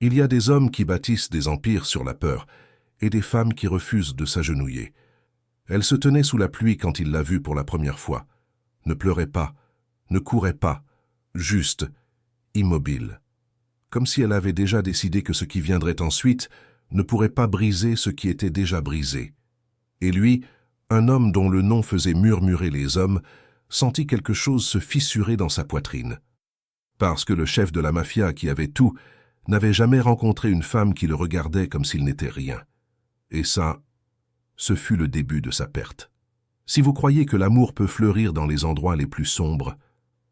Il y a des hommes qui bâtissent des empires sur la peur et des femmes qui refusent de s'agenouiller. Elle se tenait sous la pluie quand il l'a vue pour la première fois. Ne pleurait pas, ne courait pas, juste, immobile. Comme si elle avait déjà décidé que ce qui viendrait ensuite ne pourrait pas briser ce qui était déjà brisé. Et lui, un homme dont le nom faisait murmurer les hommes, sentit quelque chose se fissurer dans sa poitrine. Parce que le chef de la mafia qui avait tout n'avait jamais rencontré une femme qui le regardait comme s'il n'était rien. Et ça, ce fut le début de sa perte. Si vous croyez que l'amour peut fleurir dans les endroits les plus sombres,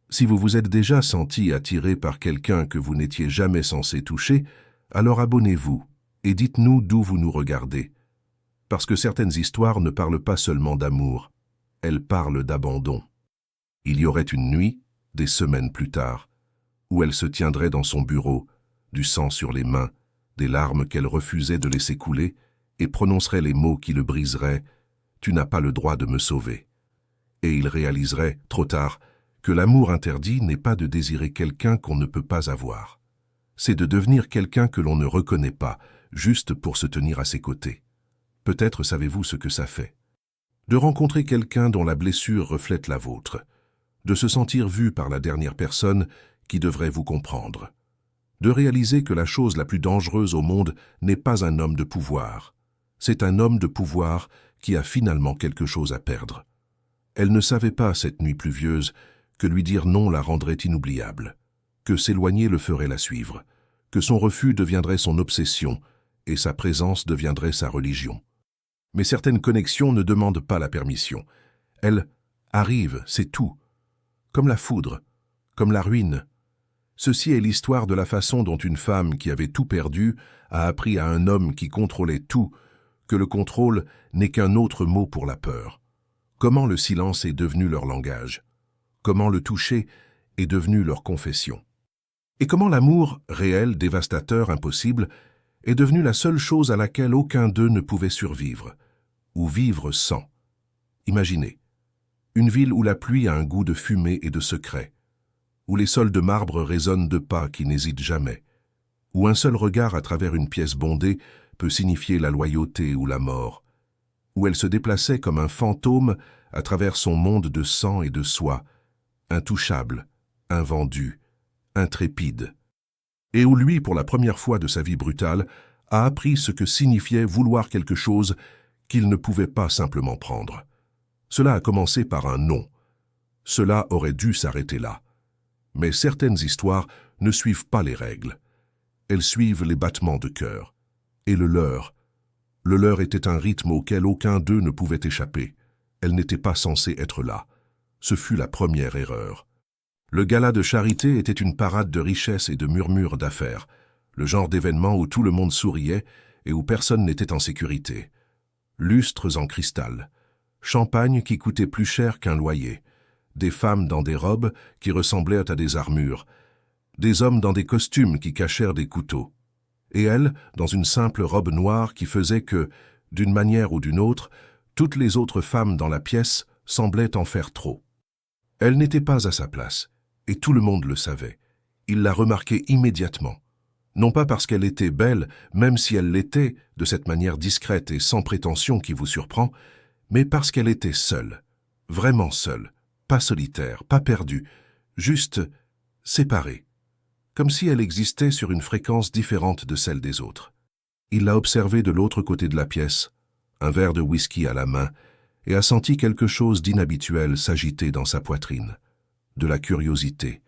si vous vous êtes déjà senti attiré par quelqu'un que vous n'étiez jamais censé toucher, alors abonnez-vous et dites-nous d'où vous nous regardez. Parce que certaines histoires ne parlent pas seulement d'amour, elles parlent d'abandon. Il y aurait une nuit, des semaines plus tard, où elle se tiendrait dans son bureau, du sang sur les mains, des larmes qu'elle refusait de laisser couler, et prononcerait les mots qui le briseraient « Tu n'as pas le droit de me sauver ». Et il réaliserait, trop tard, que l'amour interdit n'est pas de désirer quelqu'un qu'on ne peut pas avoir. C'est de devenir quelqu'un que l'on ne reconnaît pas, juste pour se tenir à ses côtés. Peut-être savez-vous ce que ça fait. De rencontrer quelqu'un dont la blessure reflète la vôtre. De se sentir vu par la dernière personne qui devrait vous comprendre. De réaliser que la chose la plus dangereuse au monde n'est pas un homme de pouvoir. C'est un homme de pouvoir qui a finalement quelque chose à perdre. Elle ne savait pas, cette nuit pluvieuse, que lui dire non la rendrait inoubliable, que s'éloigner le ferait la suivre, que son refus deviendrait son obsession et sa présence deviendrait sa religion. Mais certaines connexions ne demandent pas la permission. Elles arrivent, c'est tout. Comme la foudre, comme la ruine. Ceci est l'histoire de la façon dont une femme qui avait tout perdu a appris à un homme qui contrôlait tout que le contrôle n'est qu'un autre mot pour la peur. Comment le silence est devenu leur langage. Comment le toucher est devenu leur confession. Et comment l'amour, réel, dévastateur, impossible, est devenu la seule chose à laquelle aucun d'eux ne pouvait survivre, ou vivre sans. Imaginez, une ville où la pluie a un goût de fumée et de secret, où les sols de marbre résonnent de pas qui n'hésitent jamais, où un seul regard à travers une pièce bondée peut signifier la loyauté ou la mort, où elle se déplaçait comme un fantôme à travers son monde de sang et de soie, intouchable, invendu, intrépide, et où lui, pour la première fois de sa vie brutale, a appris ce que signifiait vouloir quelque chose qu'il ne pouvait pas simplement prendre. Cela a commencé par un non. Cela aurait dû s'arrêter là. Mais certaines histoires ne suivent pas les règles. Elles suivent les battements de cœur. Et le leur était un rythme auquel aucun d'eux ne pouvait échapper. Elle n'était pas censée être là. Ce fut la première erreur. Le gala de charité était une parade de richesse et de murmures d'affaires, le genre d'événement où tout le monde souriait et où personne n'était en sécurité. Lustres en cristal, champagne qui coûtait plus cher qu'un loyer, des femmes dans des robes qui ressemblaient à des armures, des hommes dans des costumes qui cachèrent des couteaux, et elle, dans une simple robe noire qui faisait que, d'une manière ou d'une autre, toutes les autres femmes dans la pièce semblaient en faire trop. Elle n'était pas à sa place, et tout le monde le savait. Il la remarquait immédiatement. Non pas parce qu'elle était belle, même si elle l'était, de cette manière discrète et sans prétention qui vous surprend, mais parce qu'elle était seule, vraiment seule, pas solitaire, pas perdue, juste séparée, comme si elle existait sur une fréquence différente de celle des autres. Il l'a observée de l'autre côté de la pièce, un verre de whisky à la main, et a senti quelque chose d'inhabituel s'agiter dans sa poitrine, de la curiosité,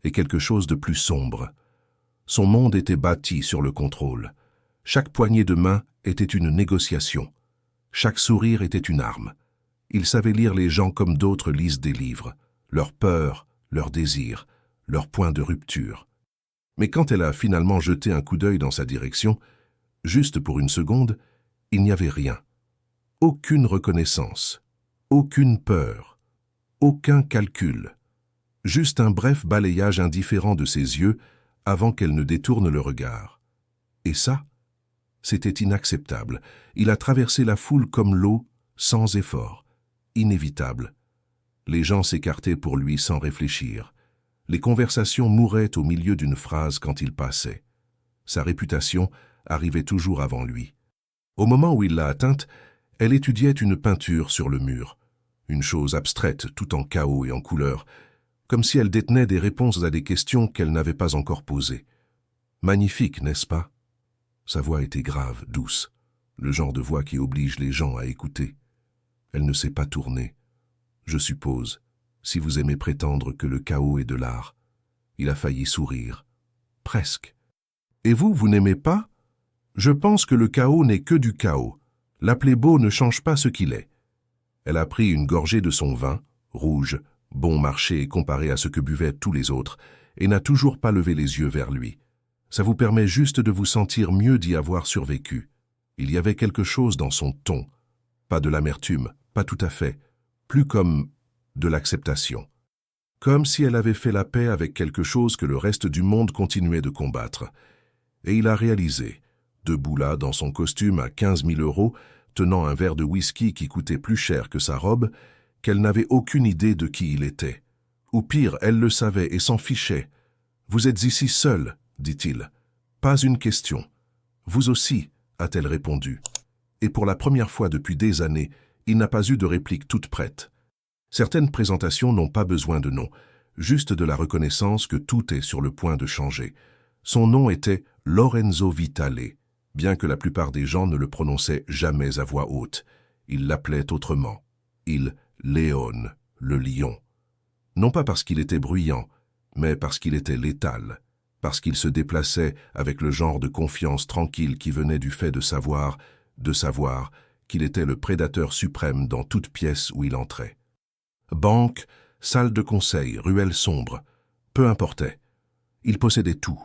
et quelque chose de plus sombre. Son monde était bâti sur le contrôle. Chaque poignée de main était une négociation. Chaque sourire était une arme. Il savait lire les gens comme d'autres lisent des livres, leurs peurs, leurs désirs, leurs points de rupture. Mais quand elle a finalement jeté un coup d'œil dans sa direction, juste pour une seconde, il n'y avait rien. Aucune reconnaissance, aucune peur, aucun calcul. Juste un bref balayage indifférent de ses yeux avant qu'elle ne détourne le regard. Et ça, c'était inacceptable. Il a traversé la foule comme l'eau, sans effort, inévitable. Les gens s'écartaient pour lui sans réfléchir. Les conversations mouraient au milieu d'une phrase quand il passait. Sa réputation arrivait toujours avant lui. Au moment où il l'a atteinte, elle étudiait une peinture sur le mur, une chose abstraite tout en chaos et en couleurs, comme si elle détenait des réponses à des questions qu'elle n'avait pas encore posées. Magnifique, n'est-ce pas? Sa voix était grave, douce, le genre de voix qui oblige les gens à écouter. Elle ne s'est pas tournée. Je suppose, si vous aimez prétendre que le chaos est de l'art. Il a failli sourire. Presque. Et vous, vous n'aimez pas? Je pense que le chaos n'est que du chaos. L'appeler beau ne change pas ce qu'il est. Elle a pris une gorgée de son vin, rouge, bon marché comparé à ce que buvaient tous les autres, et n'a toujours pas levé les yeux vers lui. Ça vous permet juste de vous sentir mieux d'y avoir survécu. Il y avait quelque chose dans son ton. Pas de l'amertume, pas tout à fait. Plus comme de l'acceptation. Comme si elle avait fait la paix avec quelque chose que le reste du monde continuait de combattre. Et il a réalisé, debout là dans son costume à 15 000 €, tenant un verre de whisky qui coûtait plus cher que sa robe, qu'elle n'avait aucune idée de qui il était. Ou pire, elle le savait et s'en fichait. « Vous êtes ici seul », dit-il. « Pas une question. »« Vous aussi », a-t-elle répondu. Et pour la première fois depuis des années, il n'a pas eu de réplique toute prête. Certaines présentations n'ont pas besoin de nom, juste de la reconnaissance que tout est sur le point de changer. Son nom était Lorenzo Vitale, bien que la plupart des gens ne le prononçaient jamais à voix haute. Ils l'appelaient autrement. Léon, le lion. Non pas parce qu'il était bruyant, mais parce qu'il était létal, parce qu'il se déplaçait avec le genre de confiance tranquille qui venait du fait de savoir qu'il était le prédateur suprême dans toute pièce où il entrait. Banque, salle de conseil, ruelle sombre, peu importait. Il possédait tout.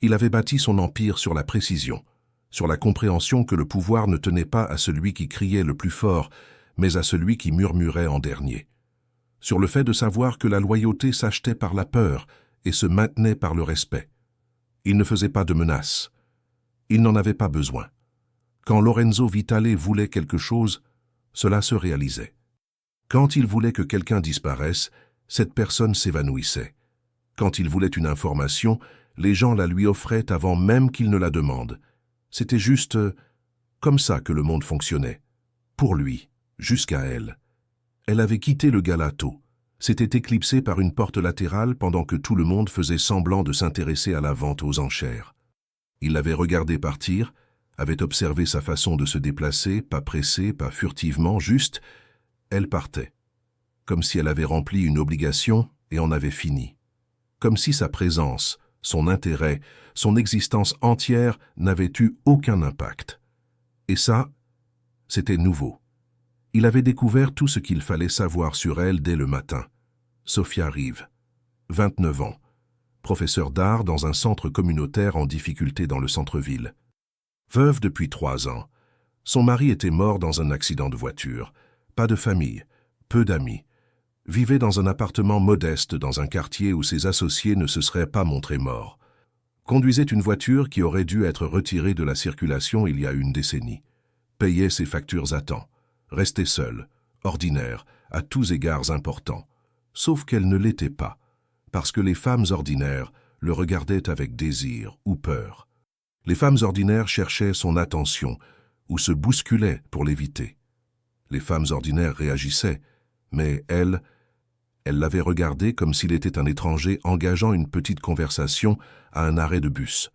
Il avait bâti son empire sur la précision, sur la compréhension que le pouvoir ne tenait pas à celui qui criait le plus fort, mais à celui qui murmurait en dernier. Sur le fait de savoir que la loyauté s'achetait par la peur et se maintenait par le respect. Il ne faisait pas de menaces. Il n'en avait pas besoin. Quand Lorenzo Vitale voulait quelque chose, cela se réalisait. Quand il voulait que quelqu'un disparaisse, cette personne s'évanouissait. Quand il voulait une information, les gens la lui offraient avant même qu'il ne la demande. C'était juste comme ça que le monde fonctionnait. Pour lui, jusqu'à elle. Elle avait quitté le galato, s'était éclipsée par une porte latérale pendant que tout le monde faisait semblant de s'intéresser à la vente aux enchères. Il l'avait regardée partir, avait observé sa façon de se déplacer, pas pressée, pas furtivement, juste, elle partait. Comme si elle avait rempli une obligation et en avait fini. Comme si sa présence, son intérêt, son existence entière n'avaient eu aucun impact. Et ça, c'était nouveau. Il avait découvert tout ce qu'il fallait savoir sur elle dès le matin. Sophia Rive, 29 ans, professeure d'art dans un centre communautaire en difficulté dans le centre-ville. Veuve depuis 3 ans. Son mari était mort dans un accident de voiture. Pas de famille, peu d'amis. Vivait dans un appartement modeste dans un quartier où ses associés ne se seraient pas montrés morts. Conduisait une voiture qui aurait dû être retirée de la circulation il y a une décennie. Payait ses factures à temps. Restait seule, ordinaire, à tous égards importants. Sauf qu'elle ne l'était pas, parce que les femmes ordinaires le regardaient avec désir ou peur. Les femmes ordinaires cherchaient son attention ou se bousculaient pour l'éviter. Les femmes ordinaires réagissaient, mais elle l'avait regardé comme s'il était un étranger engageant une petite conversation à un arrêt de bus.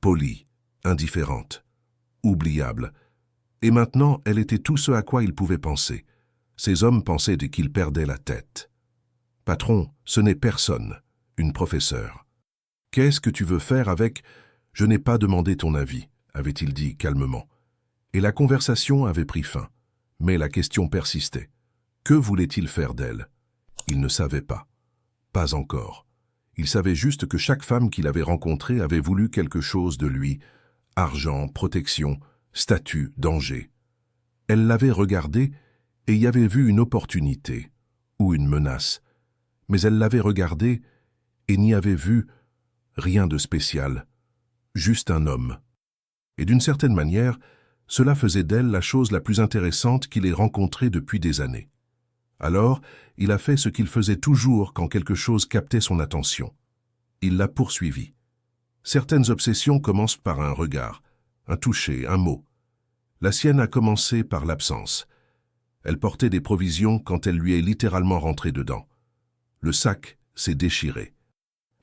Polie, indifférente, oubliable. Et maintenant, elle était tout ce à quoi il pouvait penser. Ces hommes pensaient qu'il perdait la tête. « Patron, ce n'est personne, une professeure. »« Qu'est-ce que tu veux faire avec... » »« Je n'ai pas demandé ton avis, » avait-il dit calmement. Et la conversation avait pris fin. Mais la question persistait. Que voulait-il faire d'elle? Il ne savait pas. Pas encore. Il savait juste que chaque femme qu'il avait rencontrée avait voulu quelque chose de lui. Argent, protection, statut, danger. Elle l'avait regardé et y avait vu une opportunité, ou une menace. Mais elle l'avait regardé et n'y avait vu rien de spécial, juste un homme. Et d'une certaine manière, cela faisait d'elle la chose la plus intéressante qu'il ait rencontrée depuis des années. Alors, il a fait ce qu'il faisait toujours quand quelque chose captait son attention. Il l'a poursuivie. Certaines obsessions commencent par un regard, un toucher, un mot. La sienne a commencé par l'absence. Elle portait des provisions quand elle lui est littéralement rentrée dedans. Le sac s'est déchiré.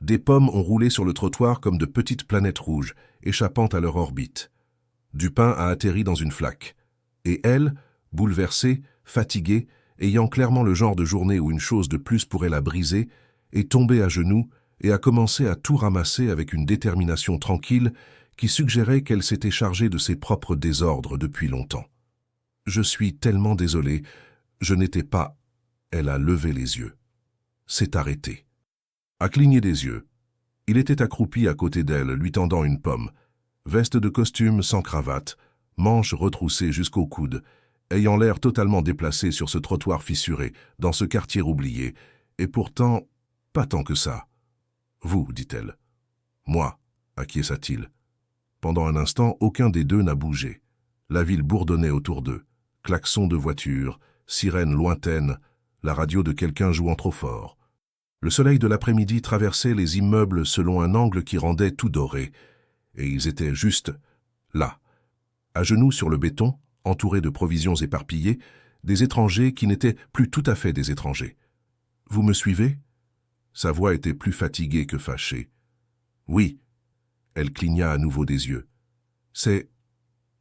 Des pommes ont roulé sur le trottoir comme de petites planètes rouges, échappant à leur orbite. Du pain a atterri dans une flaque. Et elle, bouleversée, fatiguée, ayant clairement le genre de journée où une chose de plus pourrait la briser, est tombée à genoux et a commencé à tout ramasser avec une détermination tranquille qui suggérait qu'elle s'était chargée de ses propres désordres depuis longtemps. « Je suis tellement désolée, je n'étais pas... » Elle a levé les yeux. S'est arrêtée. A cligné des yeux. Il était accroupi à côté d'elle, lui tendant une pomme. Veste de costume sans cravate, manches retroussées jusqu'au coude, ayant l'air totalement déplacé sur ce trottoir fissuré, dans ce quartier oublié, et pourtant, pas tant que ça. « Vous, dit-elle. »« Moi, acquiesça-t-il. » Pendant un instant, aucun des deux n'a bougé. La ville bourdonnait autour d'eux. Klaxons de voitures, sirènes lointaines, la radio de quelqu'un jouant trop fort. Le soleil de l'après-midi traversait les immeubles selon un angle qui rendait tout doré, et ils étaient juste là, à genoux sur le béton, entourés de provisions éparpillées, des étrangers qui n'étaient plus tout à fait des étrangers. « Vous me suivez ?» Sa voix était plus fatiguée que fâchée. « Oui. » Elle cligna à nouveau des yeux. « C'est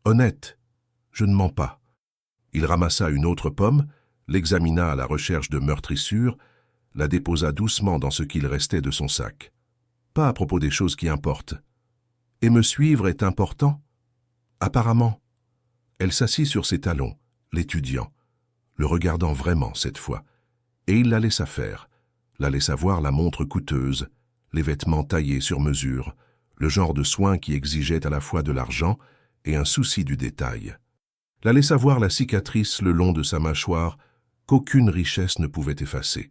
honnête. Je ne mens pas. » Il ramassa une autre pomme, l'examina à la recherche de meurtrissures, la déposa doucement dans ce qu'il restait de son sac. Pas à propos des choses qui importent. « Et me suivre est important ?»« Apparemment. » Elle s'assit sur ses talons, l'étudiant, le regardant vraiment cette fois, et il la laissa faire, la laissa voir la montre coûteuse, les vêtements taillés sur mesure, le genre de soin qui exigeait à la fois de l'argent et un souci du détail. La laissa voir la cicatrice le long de sa mâchoire qu'aucune richesse ne pouvait effacer.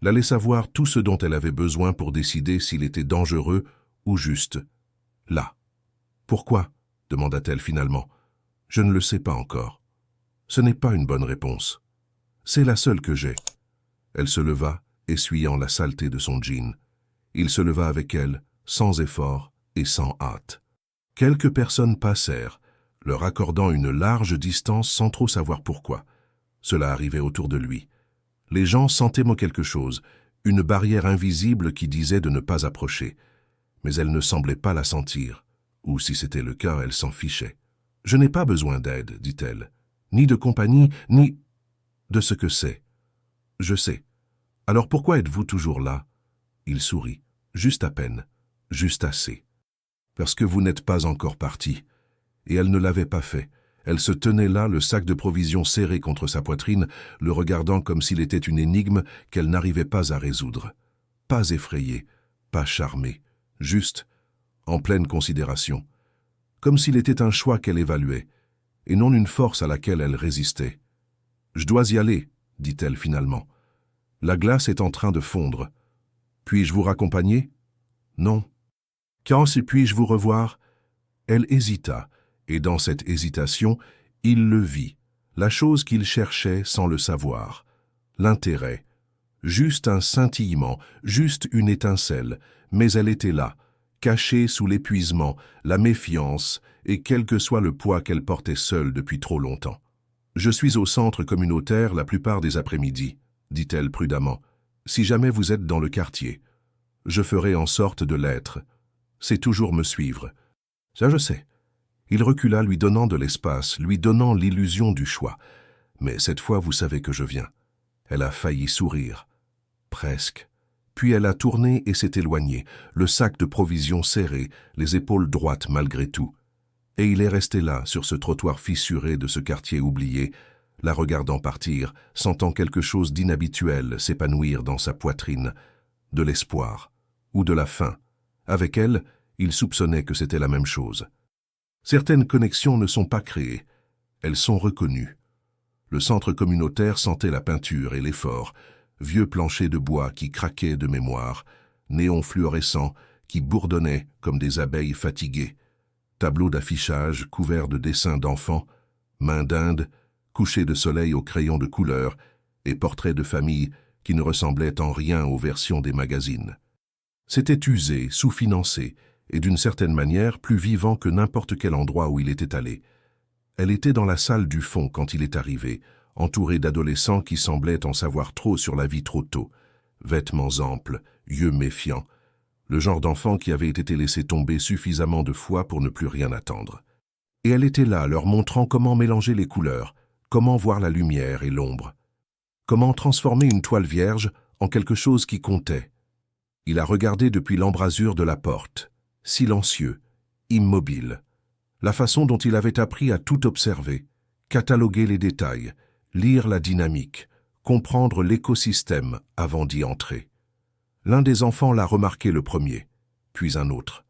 La laissa voir tout ce dont elle avait besoin pour décider s'il était dangereux ou juste. Là. « Pourquoi ?» demanda-t-elle finalement. « Je ne le sais pas encore. Ce n'est pas une bonne réponse. C'est la seule que j'ai. » Elle se leva, essuyant la saleté de son jean. Il se leva avec elle, sans effort et sans hâte. Quelques personnes passèrent, leur accordant une large distance sans trop savoir pourquoi. Cela arrivait autour de lui. Les gens sentaient quelque chose, une barrière invisible qui disait de ne pas approcher. Mais elle ne semblait pas la sentir, ou si c'était le cas, elle s'en fichait. « Je n'ai pas besoin d'aide, dit-elle, ni de compagnie, ni de ce que c'est. Je sais. Alors pourquoi êtes-vous toujours là ?» Il sourit, juste à peine, juste assez. « Parce que vous n'êtes pas encore parti. » Et elle ne l'avait pas fait. Elle se tenait là, le sac de provisions serré contre sa poitrine, le regardant comme s'il était une énigme qu'elle n'arrivait pas à résoudre. Pas effrayée, pas charmée, juste, en pleine considération. Comme s'il était un choix qu'elle évaluait, et non une force à laquelle elle résistait. « Je dois y aller, » dit-elle finalement. « La glace est en train de fondre. Puis-je vous raccompagner ?»« Non. »« Quand puis-je vous revoir ?» Elle hésita, et dans cette hésitation, il le vit, la chose qu'il cherchait sans le savoir, l'intérêt. Juste un scintillement, juste une étincelle, mais elle était là, cachée sous l'épuisement, la méfiance, et quel que soit le poids qu'elle portait seule depuis trop longtemps. « Je suis au centre communautaire la plupart des après-midi, » dit-elle prudemment. « Si jamais vous êtes dans le quartier, je ferai en sorte de l'être. C'est toujours me suivre. » « Ça, je sais. » Il recula, lui donnant de l'espace, lui donnant l'illusion du choix. « Mais cette fois, vous savez que je viens. » Elle a failli sourire. Presque. Puis elle a tourné et s'est éloignée, le sac de provisions serré, les épaules droites malgré tout. Et il est resté là, sur ce trottoir fissuré de ce quartier oublié, la regardant partir, sentant quelque chose d'inhabituel s'épanouir dans sa poitrine, de l'espoir, ou de la faim. Avec elle, il soupçonnait que c'était la même chose. Certaines connexions ne sont pas créées, elles sont reconnues. Le centre communautaire sentait la peinture et l'effort, vieux planchers de bois qui craquaient de mémoire, néons fluorescents qui bourdonnaient comme des abeilles fatiguées, tableaux d'affichage couverts de dessins d'enfants, mains d'Inde, couchers de soleil au crayon de couleur et portraits de famille qui ne ressemblaient en rien aux versions des magazines. C'était usé, sous-financé, et d'une certaine manière plus vivant que n'importe quel endroit où il était allé. Elle était dans la salle du fond quand il est arrivé, entourée d'adolescents qui semblaient en savoir trop sur la vie trop tôt, vêtements amples, yeux méfiants, le genre d'enfant qui avait été laissé tomber suffisamment de fois pour ne plus rien attendre. Et elle était là, leur montrant comment mélanger les couleurs, comment voir la lumière et l'ombre, comment transformer une toile vierge en quelque chose qui comptait. Il a regardé depuis l'embrasure de la porte, silencieux, immobile, la façon dont il avait appris à tout observer, cataloguer les détails, lire la dynamique, comprendre l'écosystème avant d'y entrer. L'un des enfants l'a remarqué le premier, puis un autre.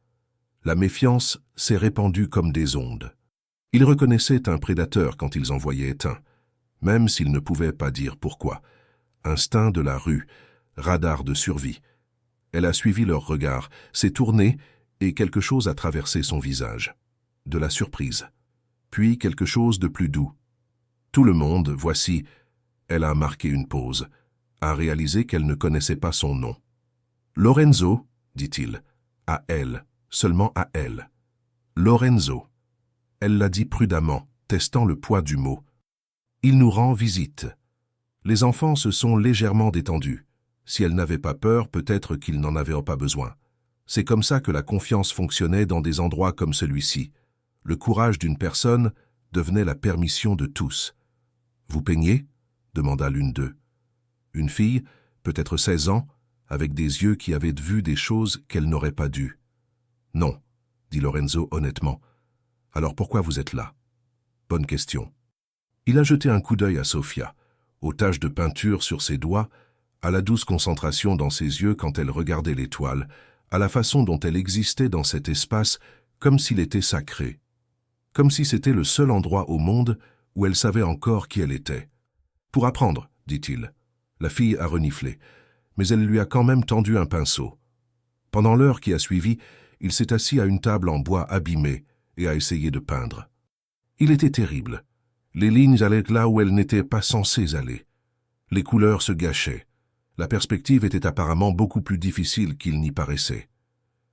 La méfiance s'est répandue comme des ondes. Ils reconnaissaient un prédateur quand ils en voyaient un, même s'ils ne pouvaient pas dire pourquoi. Instinct de la rue, radar de survie. Elle a suivi leur regard, s'est tournée et quelque chose a traversé son visage. De la surprise. Puis quelque chose de plus doux. Tout le monde, voici, elle a marqué une pause, a réalisé qu'elle ne connaissait pas son nom. Lorenzo, dit-il, à elle, seulement à elle. Lorenzo. Elle l'a dit prudemment, testant le poids du mot. Il nous rend visite. Les enfants se sont légèrement détendus. Si elle n'avait pas peur, peut-être qu'ils n'en avaient pas besoin. C'est comme ça que la confiance fonctionnait dans des endroits comme celui-ci. Le courage d'une personne devenait la permission de tous. « Vous peignez » demanda l'une d'eux. Une fille, peut-être 16 ans, avec des yeux qui avaient vu des choses qu'elle n'aurait pas dû. « Non » dit Lorenzo honnêtement. « Alors pourquoi vous êtes là ?»« Bonne question. » Il a jeté un coup d'œil à Sofia, aux taches de peinture sur ses doigts, à la douce concentration dans ses yeux quand elle regardait l'étoile, à la façon dont elle existait dans cet espace comme s'il était sacré, comme si c'était le seul endroit au monde où elle savait encore qui elle était. « Pour apprendre, dit-il. » La fille a reniflé, mais elle lui a quand même tendu un pinceau. Pendant l'heure qui a suivi, il s'est assis à une table en bois abîmée et a essayé de peindre. Il était terrible. Les lignes allaient là où elles n'étaient pas censées aller. Les couleurs se gâchaient. La perspective était apparemment beaucoup plus difficile qu'il n'y paraissait.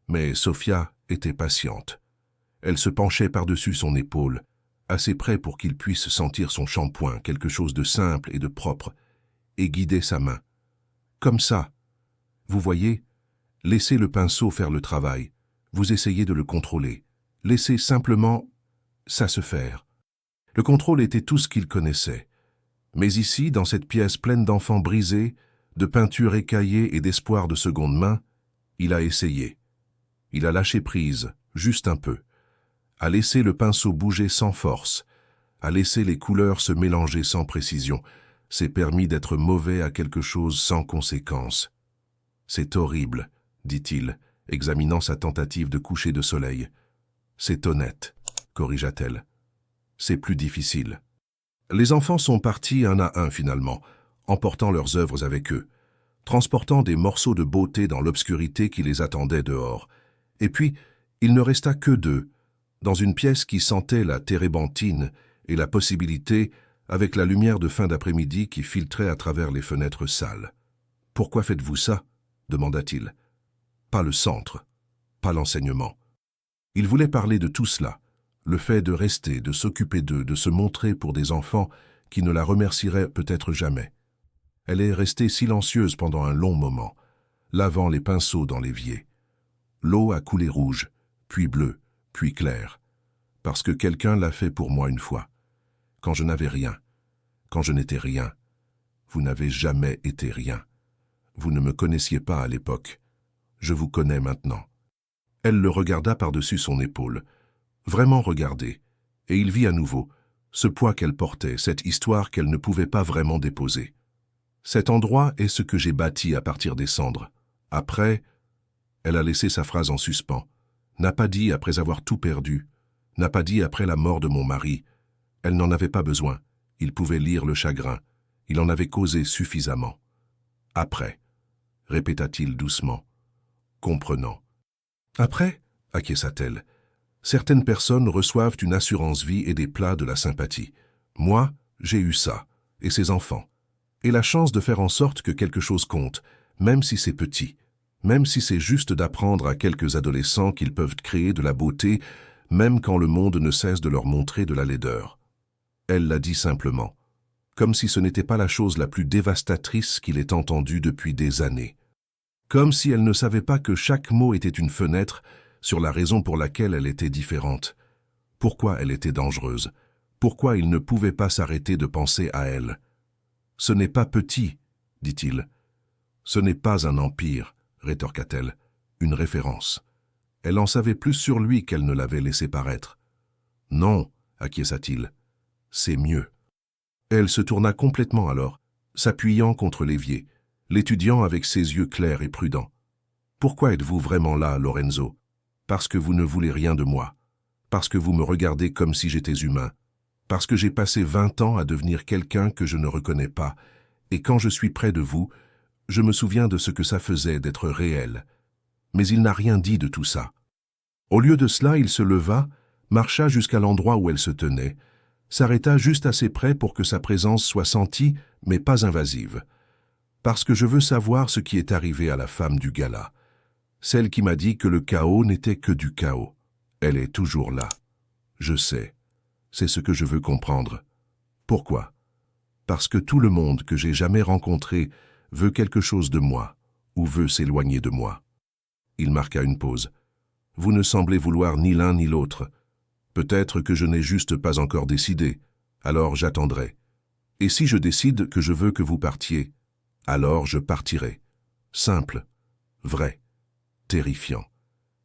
Mais Sofia était patiente. Elle se penchait par-dessus son épaule, assez près pour qu'il puisse sentir son shampoing, quelque chose de simple et de propre, et guider sa main. Comme ça. Vous voyez, laissez le pinceau faire le travail. Vous essayez de le contrôler. Laissez simplement ça se faire. Le contrôle était tout ce qu'il connaissait. Mais ici, dans cette pièce pleine d'enfants brisés, de peintures écaillées et d'espoir de seconde main, il a essayé. Il a lâché prise, juste un peu, a laissé le pinceau bouger sans force, a laissé les couleurs se mélanger sans précision, s'est permis d'être mauvais à quelque chose sans conséquence. « C'est horrible, » dit-il, examinant sa tentative de coucher de soleil. « C'est honnête, » corrigea-t-elle. « C'est plus difficile. » Les enfants sont partis un à un finalement, emportant leurs œuvres avec eux, transportant des morceaux de beauté dans l'obscurité qui les attendait dehors. Et puis, il ne resta que deux, dans une pièce qui sentait la térébenthine et la possibilité, avec la lumière de fin d'après-midi qui filtrait à travers les fenêtres sales. « Pourquoi faites-vous ça » demanda-t-il. « Pas le centre, pas l'enseignement. » Il voulait parler de tout cela, le fait de rester, de s'occuper d'eux, de se montrer pour des enfants qui ne la remercieraient peut-être jamais. Elle est restée silencieuse pendant un long moment, lavant les pinceaux dans l'évier. L'eau a coulé rouge, puis bleue, puis claire, parce que quelqu'un l'a fait pour moi une fois. Quand je n'avais rien, quand je n'étais rien. Vous n'avez jamais été rien. Vous ne me connaissiez pas à l'époque. Je vous connais maintenant. Elle le regarda par-dessus son épaule, vraiment regardé, et il vit à nouveau ce poids qu'elle portait, cette histoire qu'elle ne pouvait pas vraiment déposer. Cet endroit est ce que j'ai bâti à partir des cendres. Après, elle a laissé sa phrase en suspens, n'a pas dit après avoir tout perdu, n'a pas dit après la mort de mon mari. Elle n'en avait pas besoin, il pouvait lire le chagrin, il en avait causé suffisamment. Après, répéta-t-il doucement, comprenant. Après, acquiesça-t-elle, certaines personnes reçoivent une assurance-vie et des plats de la sympathie. Moi, j'ai eu ça, et ses enfants, et la chance de faire en sorte que quelque chose compte, même si c'est petit, même si c'est juste d'apprendre à quelques adolescents qu'ils peuvent créer de la beauté, même quand le monde ne cesse de leur montrer de la laideur. Elle l'a dit simplement, comme si ce n'était pas la chose la plus dévastatrice qu'il ait entendue depuis des années. Comme si elle ne savait pas que chaque mot était une fenêtre sur la raison pour laquelle elle était différente. Pourquoi elle était dangereuse? Pourquoi il ne pouvait pas s'arrêter de penser à elle? « Ce n'est pas petit, dit-il. « Ce n'est pas un empire, rétorqua-t-elle, une référence. Elle en savait plus sur lui qu'elle ne l'avait laissé paraître. Non, acquiesça-t-il, c'est mieux. Elle se tourna complètement alors, s'appuyant contre l'évier, l'étudiant avec ses yeux clairs et prudents. Pourquoi êtes-vous vraiment là, Lorenzo? Parce que vous ne voulez rien de moi. Parce que vous me regardez comme si j'étais humain. Parce que j'ai passé 20 ans à devenir quelqu'un que je ne reconnais pas, et quand je suis près de vous, je me souviens de ce que ça faisait d'être réel. Mais il n'a rien dit de tout ça. Au lieu de cela, il se leva, marcha jusqu'à l'endroit où elle se tenait, s'arrêta juste assez près pour que sa présence soit sentie, mais pas invasive. Parce que je veux savoir ce qui est arrivé à la femme du gala. Celle qui m'a dit que le chaos n'était que du chaos. Elle est toujours là. Je sais. C'est ce que je veux comprendre. Pourquoi? Parce que tout le monde que j'ai jamais rencontré veut quelque chose de moi, ou veut s'éloigner de moi. Il marqua une pause. Vous ne semblez vouloir ni l'un ni l'autre. Peut-être que je n'ai juste pas encore décidé, alors j'attendrai. Et si je décide que je veux que vous partiez, alors je partirai. Simple, vrai, terrifiant.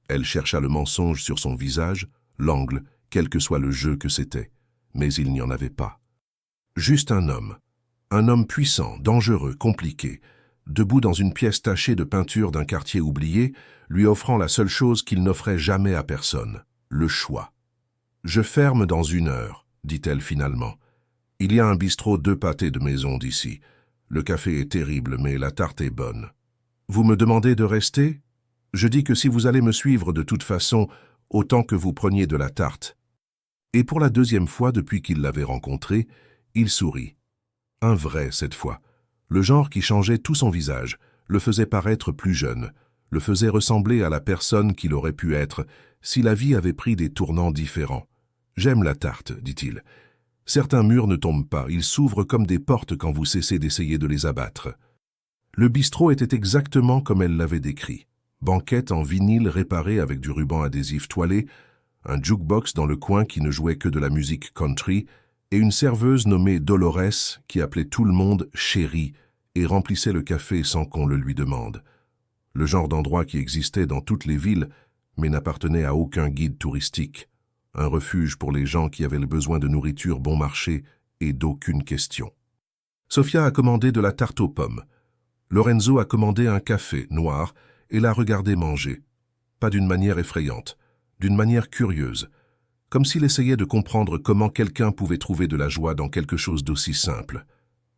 Elle chercha le mensonge sur son visage, l'angle, quel que soit le jeu que c'était, mais il n'y en avait pas. Juste un homme puissant, dangereux, compliqué, debout dans une pièce tachée de peinture d'un quartier oublié, lui offrant la seule chose qu'il n'offrait jamais à personne, le choix. « Je ferme dans 1 heure, dit-elle finalement. Il y a un bistrot 2 pâtés de maison d'ici. Le café est terrible, mais la tarte est bonne. Vous me demandez de rester? Je dis que si vous allez me suivre de toute façon, autant que vous preniez de la tarte. » Et pour la 2e fois depuis qu'il l'avait rencontrée, il sourit. Un vrai cette fois. Le genre qui changeait tout son visage, le faisait paraître plus jeune, le faisait ressembler à la personne qu'il aurait pu être si la vie avait pris des tournants différents. « J'aime la tarte, dit-il. Certains murs ne tombent pas, ils s'ouvrent comme des portes quand vous cessez d'essayer de les abattre. » Le bistrot était exactement comme elle l'avait décrit. Banquette en vinyle réparée avec du ruban adhésif toilé, un jukebox dans le coin qui ne jouait que de la musique country, et une serveuse nommée Dolores qui appelait tout le monde « chérie » et remplissait le café sans qu'on le lui demande. Le genre d'endroit qui existait dans toutes les villes, mais n'appartenait à aucun guide touristique. Un refuge pour les gens qui avaient le besoin de nourriture bon marché et d'aucune question. Sofia a commandé de la tarte aux pommes. Lorenzo a commandé un café noir et l'a regardé manger. Pas d'une manière effrayante, d'une manière curieuse, comme s'il essayait de comprendre comment quelqu'un pouvait trouver de la joie dans quelque chose d'aussi simple.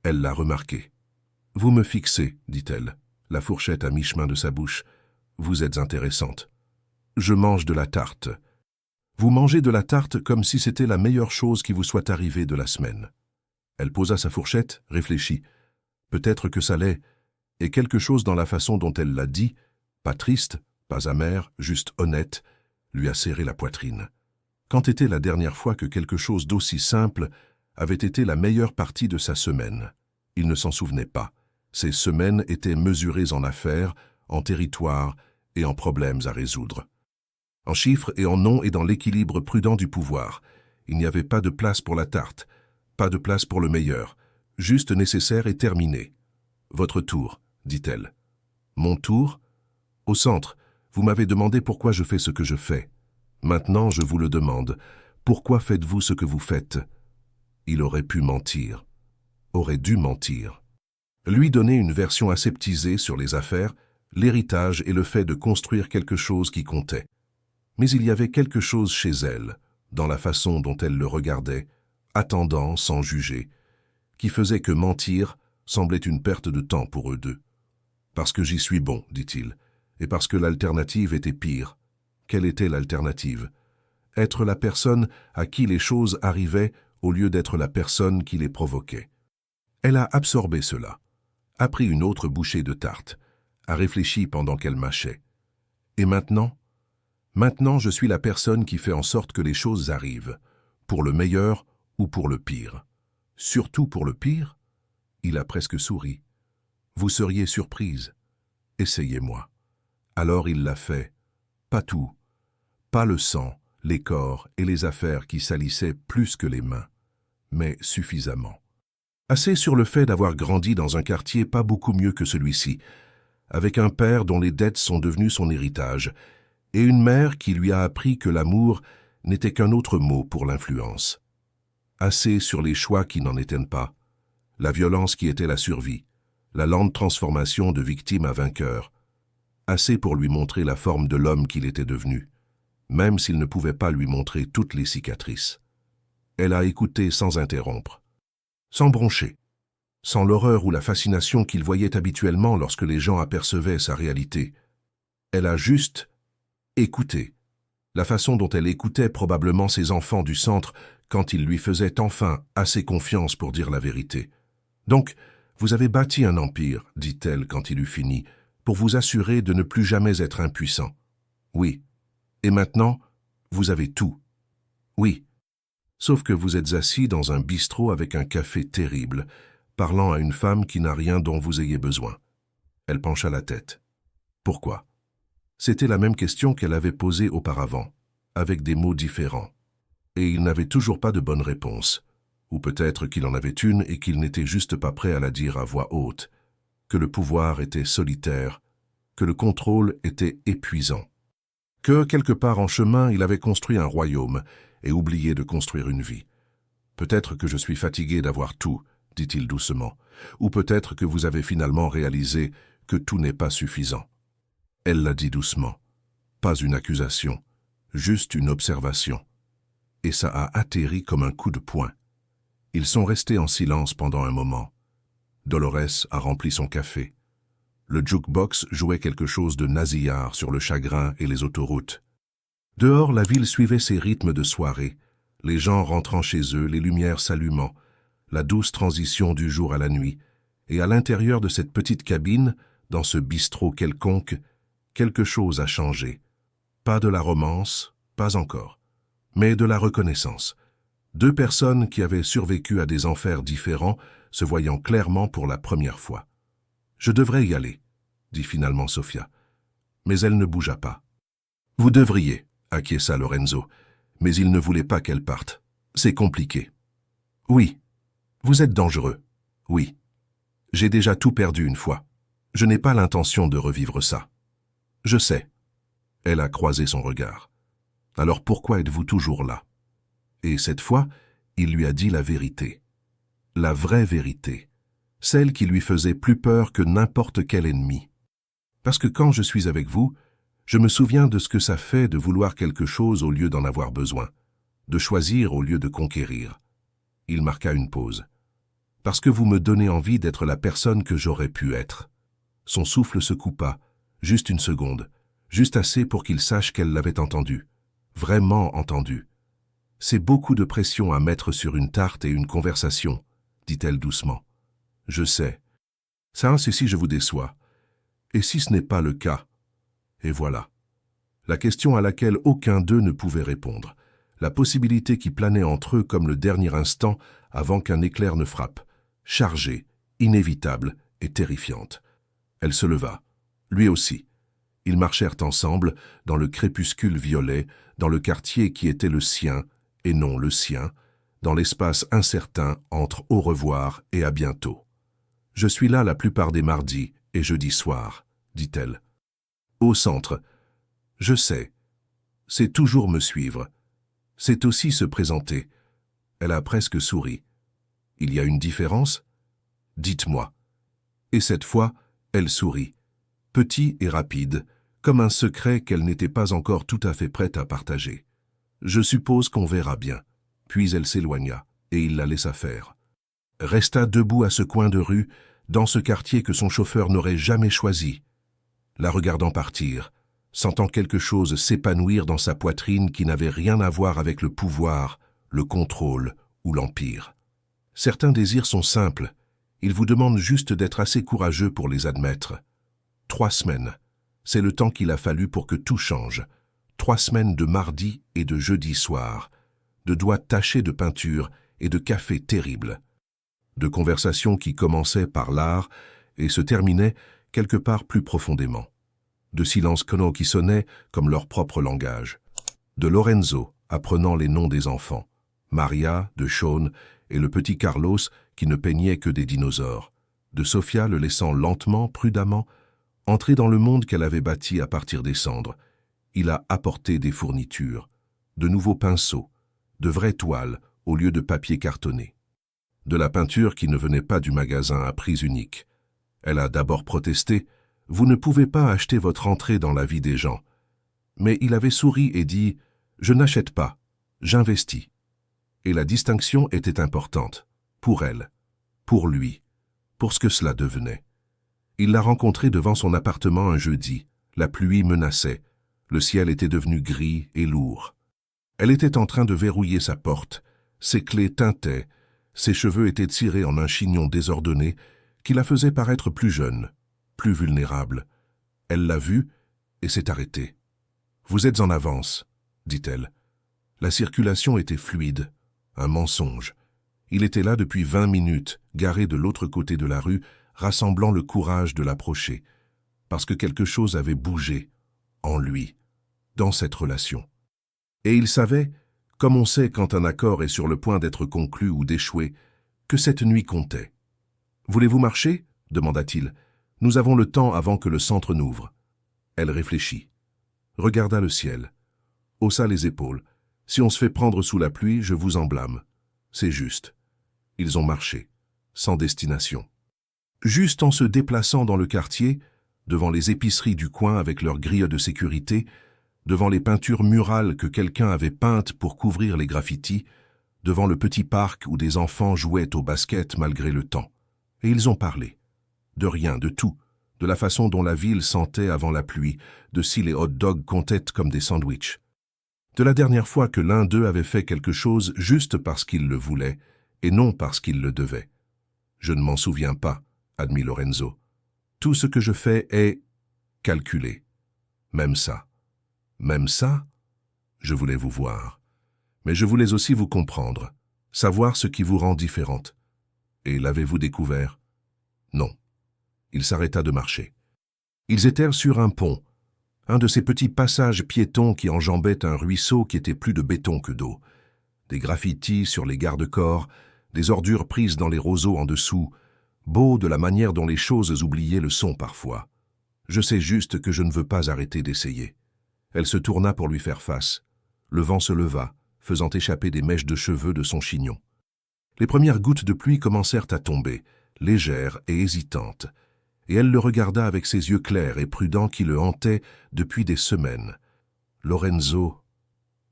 Elle l'a remarqué. « Vous me fixez, dit-elle, la fourchette à mi-chemin de sa bouche. Vous êtes intéressante. Je mange de la tarte. Vous mangez de la tarte comme si c'était la meilleure chose qui vous soit arrivée de la semaine. » Elle posa sa fourchette, réfléchit. Peut-être que ça l'est, et quelque chose dans la façon dont elle l'a dit, pas triste, pas amère, juste honnête, lui a serré la poitrine. Quand était la dernière fois que quelque chose d'aussi simple avait été la meilleure partie de sa semaine? Il ne s'en souvenait pas. Ses semaines étaient mesurées en affaires, en territoires et en problèmes à résoudre. En chiffres et en noms et dans l'équilibre prudent du pouvoir. Il n'y avait pas de place pour la tarte, pas de place pour le meilleur, juste nécessaire et terminé. « Votre tour, dit-elle. »« Mon tour? Au centre, vous m'avez demandé pourquoi je fais ce que je fais. Maintenant, je vous le demande. Pourquoi faites-vous ce que vous faites? » Il aurait pu mentir. Aurait dû mentir. Lui donner une version aseptisée sur les affaires, l'héritage et le fait de construire quelque chose qui comptait. Mais il y avait quelque chose chez elle, dans la façon dont elle le regardait, attendant sans juger, qui faisait que mentir semblait une perte de temps pour eux deux. « Parce que j'y suis bon, dit-il, et parce que l'alternative était pire. » Quelle était l'alternative? Être la personne à qui les choses arrivaient au lieu d'être la personne qui les provoquait. Elle a absorbé cela, a pris une autre bouchée de tarte, a réfléchi pendant qu'elle mâchait. Et maintenant? Maintenant, je suis la personne qui fait en sorte que les choses arrivent, pour le meilleur ou pour le pire. Surtout pour le pire? Il a presque souri. Vous seriez surprise. Essayez-moi. Alors il l'a fait. Pas tout. Pas le sang, les corps et les affaires qui salissaient plus que les mains, mais suffisamment. Assez sur le fait d'avoir grandi dans un quartier pas beaucoup mieux que celui-ci, avec un père dont les dettes sont devenues son héritage, et une mère qui lui a appris que l'amour n'était qu'un autre mot pour l'influence. Assez sur les choix qui n'en étaient pas, la violence qui était la survie, la lente transformation de victime à vainqueur. Assez pour lui montrer la forme de l'homme qu'il était devenu, même s'il ne pouvait pas lui montrer toutes les cicatrices. Elle a écouté sans interrompre, sans broncher, sans l'horreur ou la fascination qu'il voyait habituellement lorsque les gens apercevaient sa réalité. Elle a juste écouté, la façon dont elle écoutait probablement ses enfants du centre quand ils lui faisaient enfin assez confiance pour dire la vérité. Donc, vous avez bâti un empire, dit-elle quand il eut fini, pour vous assurer de ne plus jamais être impuissant. Oui. Et maintenant, vous avez tout. Oui. Sauf que vous êtes assis dans un bistrot avec un café terrible, parlant à une femme qui n'a rien dont vous ayez besoin. Elle pencha la tête. Pourquoi? C'était la même question qu'elle avait posée auparavant, avec des mots différents. Et il n'avait toujours pas de bonne réponse. Ou peut-être qu'il en avait une et qu'il n'était juste pas prêt à la dire à voix haute, que le pouvoir était solitaire, que le contrôle était épuisant, que quelque part en chemin il avait construit un royaume et oublié de construire une vie. Peut-être que je suis fatigué d'avoir tout, dit-il doucement, ou peut-être que vous avez finalement réalisé que tout n'est pas suffisant. Elle l'a dit doucement, pas une accusation, juste une observation. Et ça a atterri comme un coup de poing. Ils sont restés en silence pendant un moment. Dolores a rempli son café. Le jukebox jouait quelque chose de nasillard sur le chagrin et les autoroutes. Dehors, la ville suivait ses rythmes de soirée, les gens rentrant chez eux, les lumières s'allumant, la douce transition du jour à la nuit, et à l'intérieur de cette petite cabine, dans ce bistrot quelconque, quelque chose a changé. Pas de la romance, pas encore, mais de la reconnaissance. Deux personnes qui avaient survécu à des enfers différents, se voyant clairement pour la première fois. « Je devrais y aller », dit finalement Sofia. Mais elle ne bougea pas. « Vous devriez », acquiesça Lorenzo, mais il ne voulait pas qu'elle parte. « C'est compliqué. »« Oui. Vous êtes dangereux. »« Oui. J'ai déjà tout perdu une fois. Je n'ai pas l'intention de revivre ça. »« Je sais. » Elle a croisé son regard. « Alors pourquoi êtes-vous toujours là ?» Et cette fois, il lui a dit la vérité. La vraie vérité. Celle qui lui faisait plus peur que n'importe quel ennemi. Parce que quand je suis avec vous, je me souviens de ce que ça fait de vouloir quelque chose au lieu d'en avoir besoin, de choisir au lieu de conquérir. Il marqua une pause. Parce que vous me donnez envie d'être la personne que j'aurais pu être. Son souffle se coupa, juste une seconde, juste assez pour qu'il sache qu'elle l'avait entendu, vraiment entendu. C'est beaucoup de pression à mettre sur une tarte et une conversation, dit-elle doucement. Je sais. Ça, c'est si je vous déçois. Et si ce n'est pas le cas? Et voilà. La question à laquelle aucun d'eux ne pouvait répondre. La possibilité qui planait entre eux comme le dernier instant avant qu'un éclair ne frappe. Chargée, inévitable et terrifiante. Elle se leva. Lui aussi. Ils marchèrent ensemble, dans le crépuscule violet, dans le quartier qui était le sien, et non le sien, dans l'espace incertain entre au revoir et à bientôt. « Je suis là la plupart des mardis et jeudis soirs, » dit-elle. Au centre. Je sais. C'est toujours me suivre. C'est aussi se présenter. Elle a presque souri. Il y a une différence? Dites-moi. Et cette fois, elle sourit. Petit et rapide, comme un secret qu'elle n'était pas encore tout à fait prête à partager. Je suppose qu'on verra bien. Puis elle s'éloigna, et il la laissa faire. Resta debout à ce coin de rue, dans ce quartier que son chauffeur n'aurait jamais choisi, la regardant partir, sentant quelque chose s'épanouir dans sa poitrine qui n'avait rien à voir avec le pouvoir, le contrôle ou l'empire. Certains désirs sont simples, ils vous demandent juste d'être assez courageux pour les admettre. 3 semaines. C'est le temps qu'il a fallu pour que tout change. 3 semaines de mardi et de jeudi soir, de doigts tachés de peinture et de café terrible, de conversations qui commençaient par l'art et se terminaient quelque part plus profondément, de silences qui sonnaient comme leur propre langage, de Lorenzo apprenant les noms des enfants, Maria, de Sean et le petit Carlos qui ne peignait que des dinosaures, de Sofia le laissant lentement, prudemment, entrer dans le monde qu'elle avait bâti à partir des cendres. Il a apporté des fournitures, de nouveaux pinceaux, de vraies toiles au lieu de papier cartonné, de la peinture qui ne venait pas du magasin à prix unique. Elle a d'abord protesté « Vous ne pouvez pas acheter votre entrée dans la vie des gens ». Mais il avait souri et dit « Je n'achète pas, j'investis ». Et la distinction était importante, pour elle, pour lui, pour ce que cela devenait. Il l'a rencontrée devant son appartement un jeudi. La pluie menaçait. Le ciel était devenu gris et lourd. Elle était en train de verrouiller sa porte. Ses clés tintaient. Ses cheveux étaient tirés en un chignon désordonné qui la faisait paraître plus jeune, plus vulnérable. Elle l'a vu et s'est arrêtée. « Vous êtes en avance, » dit-elle. La circulation était fluide, un mensonge. Il était là depuis 20 minutes, garé de l'autre côté de la rue, rassemblant le courage de l'approcher, parce que quelque chose avait bougé en lui, dans cette relation. Et il savait, comme on sait quand un accord est sur le point d'être conclu ou d'échouer, que cette nuit comptait. « Voulez-vous marcher ?» demanda-t-il. « Nous avons le temps avant que le centre n'ouvre. » Elle réfléchit, regarda le ciel, haussa les épaules. « Si on se fait prendre sous la pluie, je vous en blâme. C'est juste. » Ils ont marché, sans destination. Juste en se déplaçant dans le quartier, devant les épiceries du coin avec leurs grilles de sécurité, devant les peintures murales que quelqu'un avait peintes pour couvrir les graffitis, devant le petit parc où des enfants jouaient au basket malgré le temps. Et ils ont parlé. De rien, de tout, de la façon dont la ville sentait avant la pluie, de si les hot dogs comptaient comme des sandwichs. De la dernière fois que l'un d'eux avait fait quelque chose juste parce qu'il le voulait, et non parce qu'il le devait. « Je ne m'en souviens pas », admit Lorenzo. « Tout ce que je fais est calculé. Même ça. Même ça, je voulais vous voir. Mais je voulais aussi vous comprendre, savoir ce qui vous rend différente. Et l'avez-vous découvert? Non. » Il s'arrêta de marcher. Ils étaient sur un pont, un de ces petits passages piétons qui enjambaient un ruisseau qui était plus de béton que d'eau. Des graffitis sur les garde-corps, des ordures prises dans les roseaux en dessous, beau de la manière dont les choses oubliaient le son parfois. Je sais juste que je ne veux pas arrêter d'essayer. Elle se tourna pour lui faire face. Le vent se leva, faisant échapper des mèches de cheveux de son chignon. Les premières gouttes de pluie commencèrent à tomber, légères et hésitantes, et elle le regarda avec ses yeux clairs et prudents qui le hantaient depuis des semaines. « Lorenzo,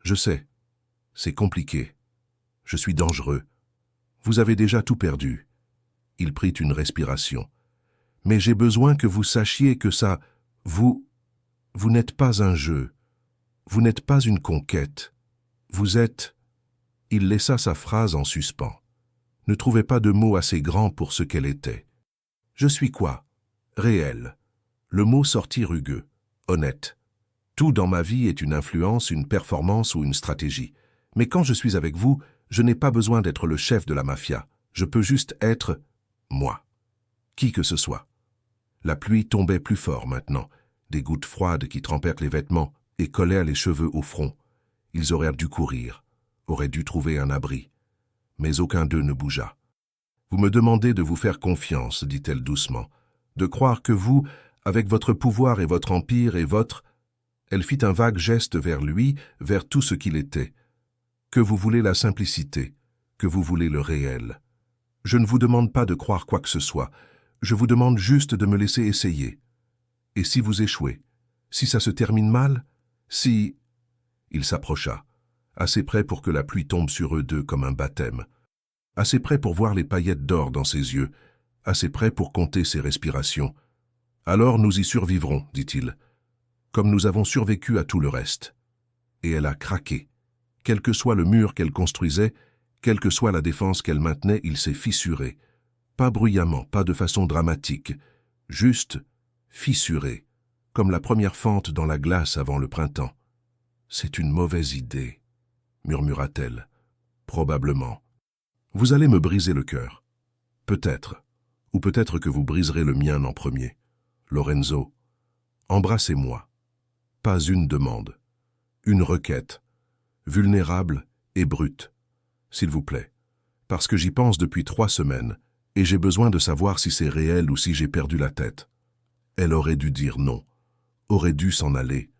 je sais, c'est compliqué. Je suis dangereux. Vous avez déjà tout perdu. » Il prit une respiration. « Mais j'ai besoin que vous sachiez que ça, vous n'êtes pas un jeu. Vous n'êtes pas une conquête. Vous êtes... » Il laissa sa phrase en suspens. Ne trouvait pas de mots assez grands pour ce qu'elle était. « Je suis quoi? Réel. » Le mot sortit rugueux, honnête. Tout dans ma vie est une influence, une performance ou une stratégie. Mais quand je suis avec vous, je n'ai pas besoin d'être le chef de la mafia. Je peux juste être moi. Qui que ce soit. La pluie tombait plus fort maintenant, des gouttes froides qui trempèrent les vêtements et collèrent les cheveux au front. Ils auraient dû courir, auraient dû trouver un abri. Mais aucun d'eux ne bougea. « Vous me demandez de vous faire confiance, dit-elle doucement, de croire que vous, avec votre pouvoir et votre empire et votre... » Elle fit un vague geste vers lui, vers tout ce qu'il était. « Que vous voulez la simplicité, que vous voulez le réel. Je ne vous demande pas de croire quoi que ce soit, je vous demande juste de me laisser essayer. Et si vous échouez, si ça se termine mal, si... » Il s'approcha, assez près pour que la pluie tombe sur eux deux comme un baptême, assez près pour voir les paillettes d'or dans ses yeux, assez près pour compter ses respirations. « Alors nous y survivrons, dit-il, comme nous avons survécu à tout le reste. » Et elle a craqué. Quel que soit le mur qu'elle construisait, quelle que soit la défense qu'elle maintenait, il s'est fissuré. Pas bruyamment, pas de façon dramatique, juste fissurée, comme la première fente dans la glace avant le printemps. « C'est une mauvaise idée, » murmura-t-elle. « Probablement. Vous allez me briser le cœur. Peut-être. Ou peut-être que vous briserez le mien en premier. Lorenzo, embrassez-moi. Pas une demande. Une requête. Vulnérable et brute. S'il vous plaît. Parce que j'y pense depuis 3 semaines, et j'ai besoin de savoir si c'est réel ou si j'ai perdu la tête. » Elle aurait dû dire non, aurait dû s'en aller,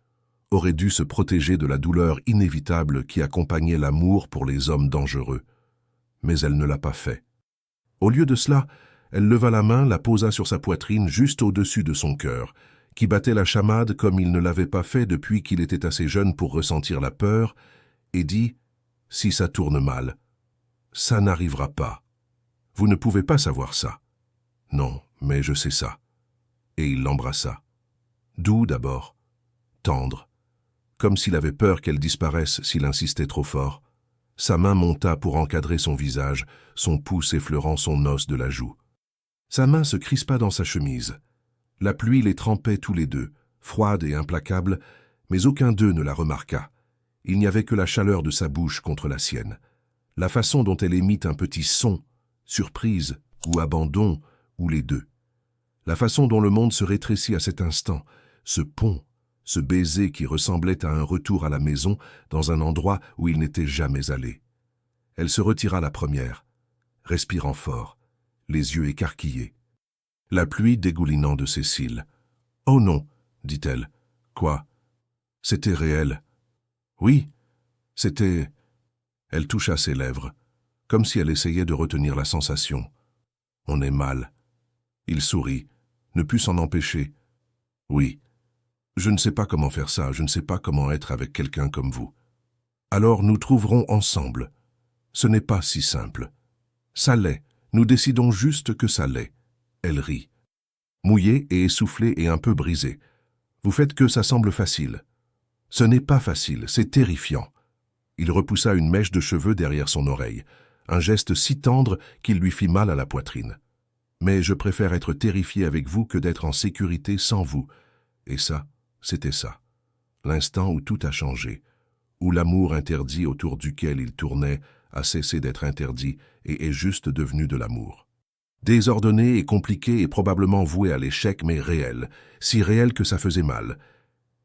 aurait dû se protéger de la douleur inévitable qui accompagnait l'amour pour les hommes dangereux. Mais elle ne l'a pas fait. Au lieu de cela, elle leva la main, la posa sur sa poitrine juste au-dessus de son cœur, qui battait la chamade comme il ne l'avait pas fait depuis qu'il était assez jeune pour ressentir la peur, et dit « Si ça tourne mal, ça n'arrivera pas. Vous ne pouvez pas savoir ça. » « Non, mais je sais ça. » Et il l'embrassa. Doux d'abord, tendre, comme s'il avait peur qu'elle disparaisse s'il insistait trop fort. Sa main monta pour encadrer son visage, son pouce effleurant son os de la joue. Sa main se crispa dans sa chemise. La pluie les trempait tous les deux, froide et implacable, mais aucun d'eux ne la remarqua. Il n'y avait que la chaleur de sa bouche contre la sienne. La façon dont elle émit un petit son, surprise ou abandon, ou les deux. La façon dont le monde se rétrécit à cet instant, ce pont, ce baiser qui ressemblait à un retour à la maison dans un endroit où il n'était jamais allé. Elle se retira la première, respirant fort, les yeux écarquillés. La pluie dégoulinant de ses cils. « Oh non, » dit-elle. « Quoi ? C'était réel. »« Oui, c'était... » Elle toucha ses lèvres, comme si elle essayait de retenir la sensation. « On est mal. » Il sourit, ne put s'en empêcher. « Oui. Je ne sais pas comment faire ça, je ne sais pas comment être avec quelqu'un comme vous. Alors nous trouverons ensemble. Ce n'est pas si simple. Ça l'est, nous décidons juste que ça l'est. » Elle rit. Mouillée et essoufflée et un peu brisée. « Vous faites que ça semble facile. Ce n'est pas facile, c'est terrifiant. » Il repoussa une mèche de cheveux derrière son oreille, un geste si tendre qu'il lui fit mal à la poitrine. « Mais je préfère être terrifié avec vous que d'être en sécurité sans vous. » Et ça, c'était ça. L'instant où tout a changé, où l'amour interdit autour duquel il tournait a cessé d'être interdit et est juste devenu de l'amour. Désordonné et compliqué et probablement voué à l'échec, mais réel, si réel que ça faisait mal.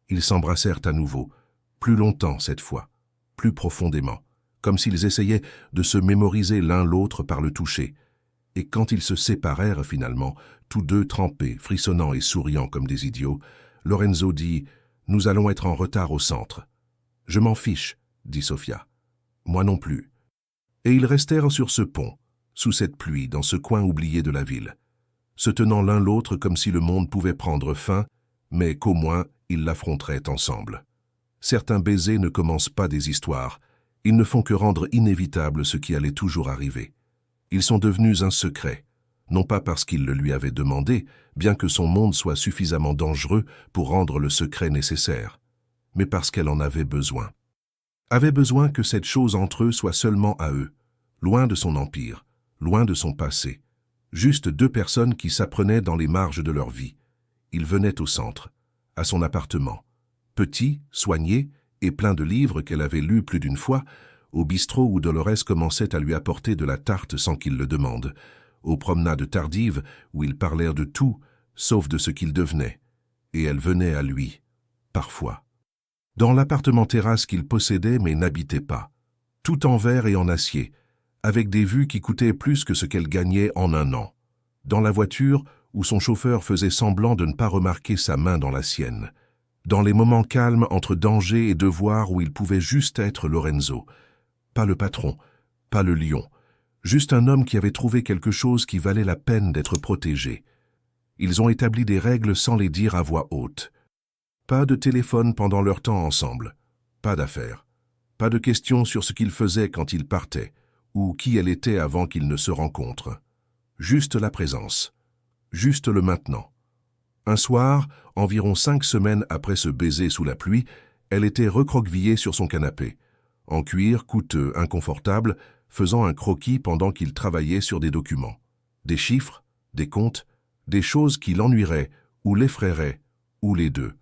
Ils s'embrassèrent à nouveau, plus longtemps cette fois, plus profondément, comme s'ils essayaient de se mémoriser l'un l'autre par le toucher. Et quand ils se séparèrent finalement, tous deux trempés, frissonnants et souriant comme des idiots, Lorenzo dit « Nous allons être en retard au centre. »« Je m'en fiche, » dit Sofia. « Moi non plus. » Et ils restèrent sur ce pont, sous cette pluie, dans ce coin oublié de la ville, se tenant l'un l'autre comme si le monde pouvait prendre fin, mais qu'au moins ils l'affronteraient ensemble. Certains baisers ne commencent pas des histoires, ils ne font que rendre inévitable ce qui allait toujours arriver. Ils sont devenus un secret, non pas parce qu'il le lui avait demandé, bien que son monde soit suffisamment dangereux pour rendre le secret nécessaire, mais parce qu'elle en avait besoin. Avait besoin que cette chose entre eux soit seulement à eux, loin de son empire, loin de son passé. Juste deux personnes qui s'apprenaient dans les marges de leur vie. Il venait au centre, à son appartement, petit, soigné et plein de livres qu'elle avait lus plus d'une fois, au bistrot où Dolores commençait à lui apporter de la tarte sans qu'il le demande, aux promenades tardives où ils parlèrent de tout, sauf de ce qu'il devenait, et elle venait à lui, parfois. Dans l'appartement-terrasse qu'il possédait mais n'habitait pas, tout en verre et en acier, avec des vues qui coûtaient plus que ce qu'elle gagnait en un an. Dans la voiture où son chauffeur faisait semblant de ne pas remarquer sa main dans la sienne. Dans les moments calmes entre danger et devoir où il pouvait juste être Lorenzo. Pas le patron, pas le lion. Juste un homme qui avait trouvé quelque chose qui valait la peine d'être protégé. Ils ont établi des règles sans les dire à voix haute. Pas de téléphone pendant leur temps ensemble. Pas d'affaires. Pas de questions sur ce qu'il faisait quand il partait, ou qui elle était avant qu'ils ne se rencontrent. Juste la présence. Juste le maintenant. Un soir, environ 5 semaines après ce baiser sous la pluie, elle était recroquevillée sur son canapé, en cuir coûteux, inconfortable, faisant un croquis pendant qu'il travaillait sur des documents. Des chiffres, des comptes, des choses qui l'ennuieraient ou l'effraierait, ou les deux.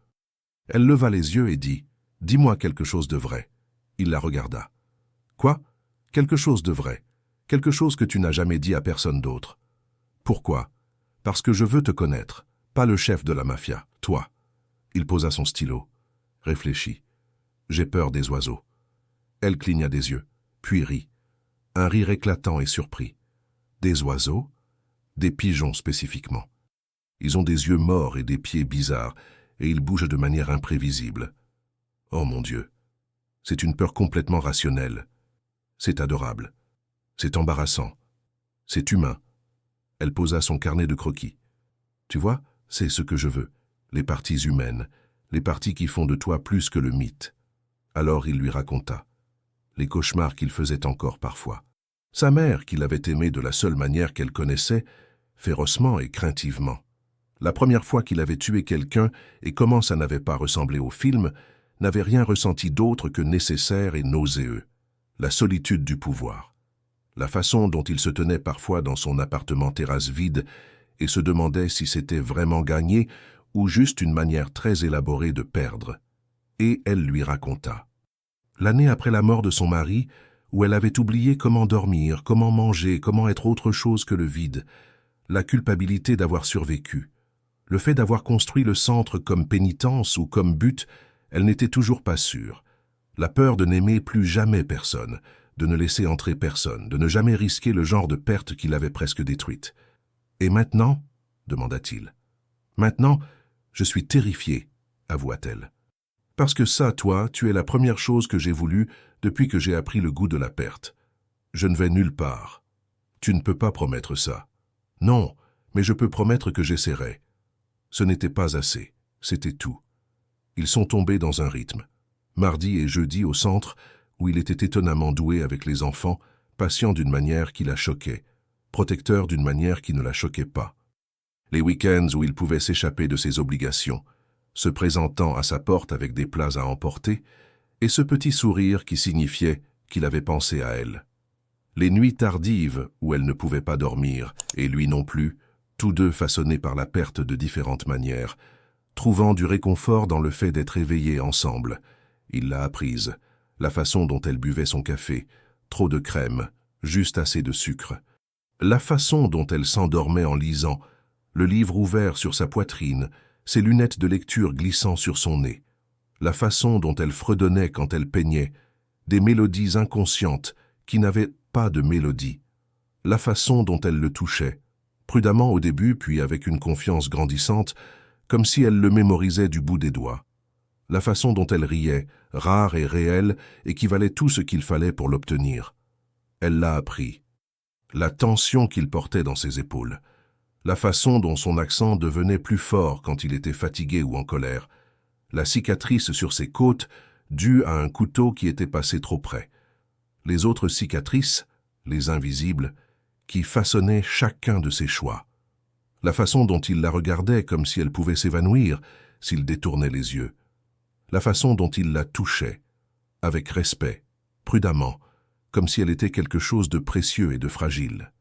Elle leva les yeux et dit « Dis-moi quelque chose de vrai. » Il la regarda. « Quoi ? Quelque chose de vrai. Quelque chose que tu n'as jamais dit à personne d'autre. » « Pourquoi ? Parce que je veux te connaître, pas le chef de la mafia, toi. » Il posa son stylo, réfléchit. « J'ai peur des oiseaux. » Elle cligna des yeux, puis rit. Un rire éclatant et surpris. « Des oiseaux ? Des pigeons spécifiquement. Ils ont des yeux morts et des pieds bizarres, et ils bougent de manière imprévisible. Oh mon Dieu, c'est une peur complètement rationnelle. C'est adorable. C'est embarrassant. C'est humain. » Elle posa son carnet de croquis. « Tu vois, c'est ce que je veux. Les parties humaines, les parties qui font de toi plus que le mythe. » Alors il lui raconta. Les cauchemars qu'il faisait encore parfois. Sa mère, qui l'avait aimé de la seule manière qu'elle connaissait, férocement et craintivement. La première fois qu'il avait tué quelqu'un, et comment ça n'avait pas ressemblé au film, n'avait rien ressenti d'autre que nécessaire et nauséeux. La solitude du pouvoir. La façon dont il se tenait parfois dans son appartement terrasse vide et se demandait si c'était vraiment gagné ou juste une manière très élaborée de perdre. Et elle lui raconta. L'année après la mort de son mari, où elle avait oublié comment dormir, comment manger, comment être autre chose que le vide, la culpabilité d'avoir survécu, le fait d'avoir construit le centre comme pénitence ou comme but, elle n'était toujours pas sûre. La peur de n'aimer plus jamais personne, de ne laisser entrer personne, de ne jamais risquer le genre de perte qui l'avait presque détruite. « Et maintenant ?» demanda-t-il. « Maintenant, je suis terrifiée, avoua-t-elle. Parce que ça, toi, tu es la première chose que j'ai voulu depuis que j'ai appris le goût de la perte. Je ne vais nulle part. Tu ne peux pas promettre ça. Non, mais je peux promettre que j'essaierai. » Ce n'était pas assez, c'était tout. Ils sont tombés dans un rythme. Mardi et jeudi au centre, où il était étonnamment doué avec les enfants, patient d'une manière qui la choquait, protecteur d'une manière qui ne la choquait pas. Les week-ends où il pouvait s'échapper de ses obligations, se présentant à sa porte avec des plats à emporter, et ce petit sourire qui signifiait qu'il avait pensé à elle. Les nuits tardives où elle ne pouvait pas dormir, et lui non plus, tous deux façonnés par la perte de différentes manières, trouvant du réconfort dans le fait d'être éveillés ensemble. Il l'a apprise, la façon dont elle buvait son café, trop de crème, juste assez de sucre. La façon dont elle s'endormait en lisant, le livre ouvert sur sa poitrine, ses lunettes de lecture glissant sur son nez. La façon dont elle fredonnait quand elle peignait, des mélodies inconscientes qui n'avaient pas de mélodie. La façon dont elle le touchait, prudemment au début puis avec une confiance grandissante, comme si elle le mémorisait du bout des doigts. La façon dont elle riait, rare et réelle, et qui valait tout ce qu'il fallait pour l'obtenir. Elle l'a appris. La tension qu'il portait dans ses épaules. La façon dont son accent devenait plus fort quand il était fatigué ou en colère. La cicatrice sur ses côtes, due à un couteau qui était passé trop près. Les autres cicatrices, les invisibles, qui façonnaient chacun de ses choix. La façon dont il la regardait comme si elle pouvait s'évanouir s'il détournait les yeux. La façon dont il la touchait, avec respect, prudemment, comme si elle était quelque chose de précieux et de fragile.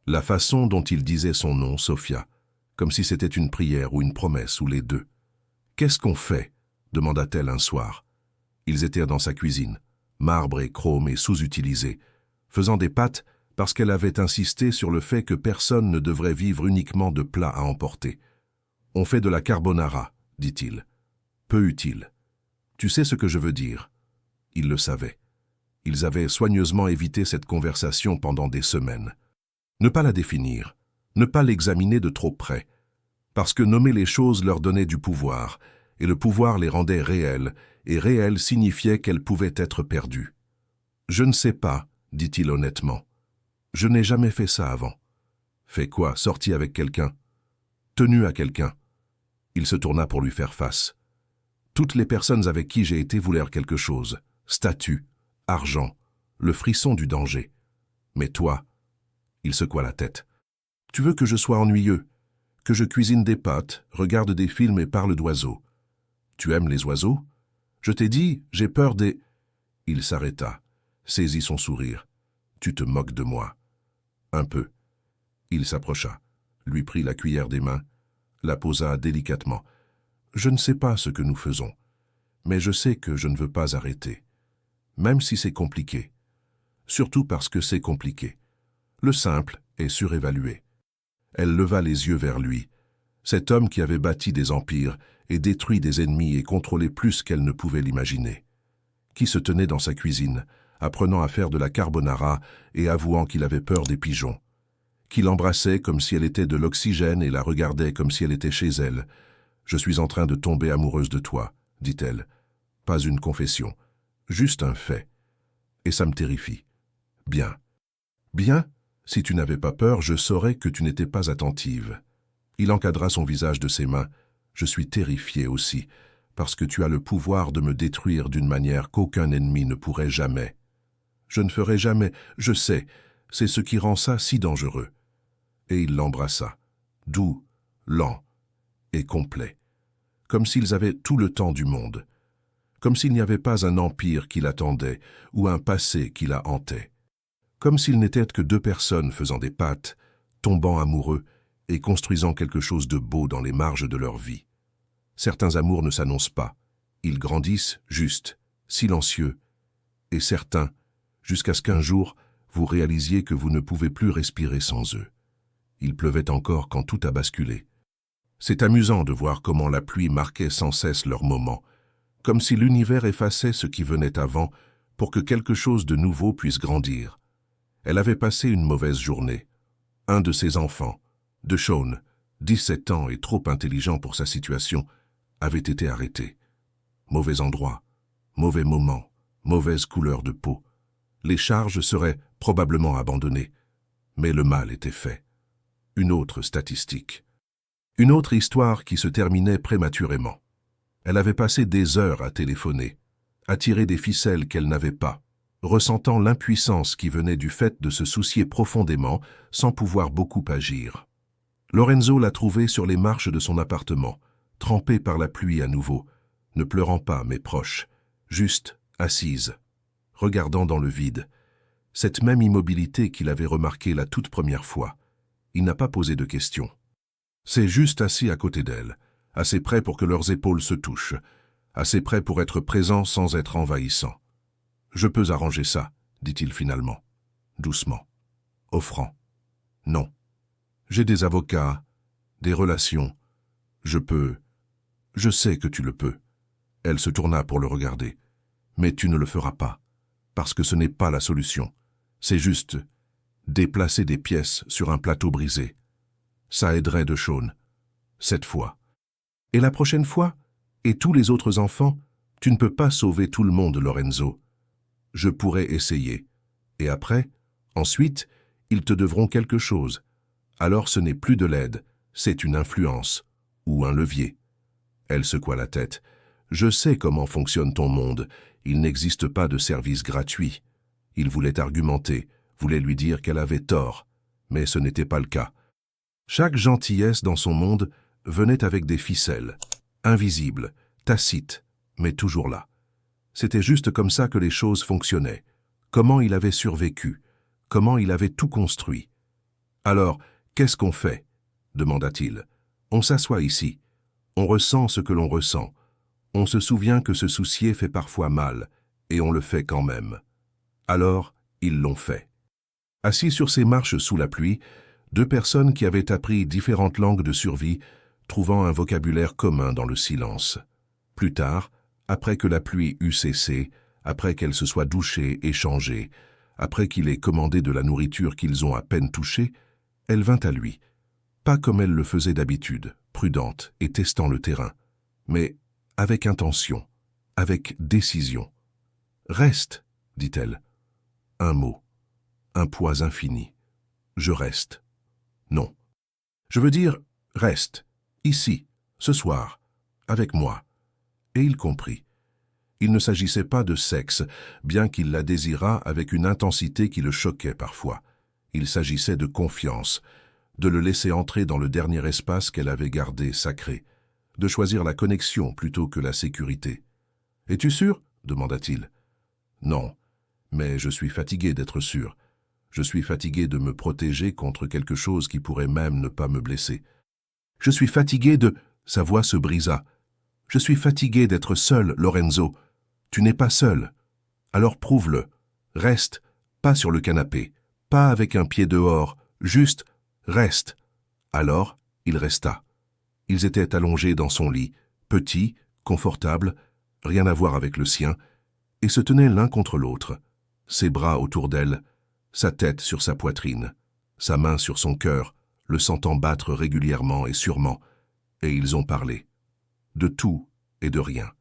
La façon dont il disait son nom, Sophia, comme si c'était une prière ou une promesse ou les deux. « Qu'est-ce qu'on fait ?» demanda-t-elle un soir. Ils étaient dans sa cuisine, marbre et chrome et sous-utilisés, faisant des pâtes parce qu'elle avait insisté sur le fait que personne ne devrait vivre uniquement de plats à emporter. « On fait de la carbonara, » dit-il. « Peu utile. Tu sais ce que je veux dire. » Il le savait. Ils avaient soigneusement évité cette conversation pendant des semaines. Ne pas la définir, ne pas l'examiner de trop près, parce que nommer les choses leur donnait du pouvoir, et le pouvoir les rendait réelles, et réelles signifiait qu'elles pouvaient être perdues. « Je ne sais pas, » dit-il honnêtement. « Je n'ai jamais fait ça avant. »« Fait quoi, sorti avec quelqu'un ?»« Tenu à quelqu'un. » Il se tourna pour lui faire face. Toutes les personnes avec qui j'ai été voulèrent quelque chose. Statut, argent, le frisson du danger. Mais toi, il secoua la tête. Tu veux que je sois ennuyeux, que je cuisine des pâtes, regarde des films et parle d'oiseaux. Tu aimes les oiseaux? Je t'ai dit, j'ai peur des... Il s'arrêta, saisit son sourire. Tu te moques de moi. Un peu. Il s'approcha, lui prit la cuillère des mains, la posa délicatement. Je ne sais pas ce que nous faisons, mais je sais que je ne veux pas arrêter. Même si c'est compliqué. Surtout parce que c'est compliqué. Le simple est surévalué. Elle leva les yeux vers lui. Cet homme qui avait bâti des empires et détruit des ennemis et contrôlé plus qu'elle ne pouvait l'imaginer. Qui se tenait dans sa cuisine, apprenant à faire de la carbonara et avouant qu'il avait peur des pigeons. Qui l'embrassait comme si elle était de l'oxygène et la regardait comme si elle était chez elle. « Je suis en train de tomber amoureuse de toi », dit-elle. Pas une confession, juste un fait. Et ça me terrifie. Bien. Bien, si tu n'avais pas peur, je saurais que tu n'étais pas attentive. Il encadra son visage de ses mains. Je suis terrifié aussi, parce que tu as le pouvoir de me détruire d'une manière qu'aucun ennemi ne pourrait jamais. Je ne ferai jamais, je sais, c'est ce qui rend ça si dangereux. Et il l'embrassa, doux, lent et complet, comme s'ils avaient tout le temps du monde, comme s'il n'y avait pas un empire qui l'attendait ou un passé qui la hantait, comme s'ils n'étaient que deux personnes faisant des pâtes, tombant amoureux et construisant quelque chose de beau dans les marges de leur vie. Certains amours ne s'annoncent pas, ils grandissent juste, silencieux, et certains, jusqu'à ce qu'un jour, vous réalisiez que vous ne pouvez plus respirer sans eux. Il pleuvait encore quand tout a basculé. C'est amusant de voir comment la pluie marquait sans cesse leurs moments, comme si l'univers effaçait ce qui venait avant pour que quelque chose de nouveau puisse grandir. Elle avait passé une mauvaise journée. Un de ses enfants, de Sean, 17 ans et trop intelligent pour sa situation, avait été arrêté. Mauvais endroit, mauvais moment, mauvaise couleur de peau. Les charges seraient probablement abandonnées, mais le mal était fait. Une autre statistique. Une autre histoire qui se terminait prématurément. Elle avait passé des heures à téléphoner, à tirer des ficelles qu'elle n'avait pas, ressentant l'impuissance qui venait du fait de se soucier profondément sans pouvoir beaucoup agir. Lorenzo l'a trouvée sur les marches de son appartement, trempée par la pluie à nouveau, ne pleurant pas mais proche, juste assise, regardant dans le vide. Cette même immobilité qu'il avait remarquée la toute première fois. Il n'a pas posé de questions. C'est juste assis à côté d'elle, assez près pour que leurs épaules se touchent, assez près pour être présent sans être envahissant. « Je peux arranger ça », dit-il finalement, doucement, offrant. « Non. J'ai des avocats, des relations. Je peux. Je sais que tu le peux. » Elle se tourna pour le regarder. « Mais tu ne le feras pas, parce que ce n'est pas la solution. C'est juste déplacer des pièces sur un plateau brisé. Ça aiderait de Sean. Cette fois. Et la prochaine fois? Et tous les autres enfants? Tu ne peux pas sauver tout le monde, Lorenzo. Je pourrais essayer. Et après, ensuite, ils te devront quelque chose. Alors ce n'est plus de l'aide, c'est une influence, ou un levier. » Elle secoua la tête. « Je sais comment fonctionne ton monde. Il n'existe pas de service gratuit. » Il voulait argumenter, voulait lui dire qu'elle avait tort, mais ce n'était pas le cas. Chaque gentillesse dans son monde venait avec des ficelles, invisibles, tacites, mais toujours là. C'était juste comme ça que les choses fonctionnaient. Comment il avait survécu, comment il avait tout construit. « Alors, qu'est-ce qu'on fait ?» demanda-t-il. « On s'assoit ici. On ressent ce que l'on ressent. On se souvient que se soucier fait parfois mal, et on le fait quand même. » Alors, ils l'ont fait. Assis sur ces marches sous la pluie, deux personnes qui avaient appris différentes langues de survie, trouvant un vocabulaire commun dans le silence. Plus tard, après que la pluie eut cessé, après qu'elle se soit douchée et changée, après qu'il ait commandé de la nourriture qu'ils ont à peine touchée, elle vint à lui. Pas comme elle le faisait d'habitude, prudente et testant le terrain, mais avec intention, avec décision. « Reste, dit-elle. Un mot, un poids infini. Je reste. Non. Je veux dire, reste, ici, ce soir, avec moi. » Et il comprit. Il ne s'agissait pas de sexe, bien qu'il la désirât avec une intensité qui le choquait parfois. Il s'agissait de confiance, de le laisser entrer dans le dernier espace qu'elle avait gardé sacré, de choisir la connexion plutôt que la sécurité. « Es-tu sûr ?» demanda-t-il. « Non, mais je suis fatigué d'être sûr. Je suis fatigué de me protéger contre quelque chose qui pourrait même ne pas me blesser. » Je suis fatigué de... » Sa voix se brisa. « Je suis fatigué d'être seul, Lorenzo. Tu n'es pas seul. Alors prouve-le. Reste, pas sur le canapé, pas avec un pied dehors, juste reste. » Alors, il resta. Ils étaient allongés dans son lit, petit, confortable, rien à voir avec le sien, et se tenaient l'un contre l'autre, ses bras autour d'elle, sa tête sur sa poitrine, sa main sur son cœur, le sentant battre régulièrement et sûrement, et ils ont parlé. De tout et de rien.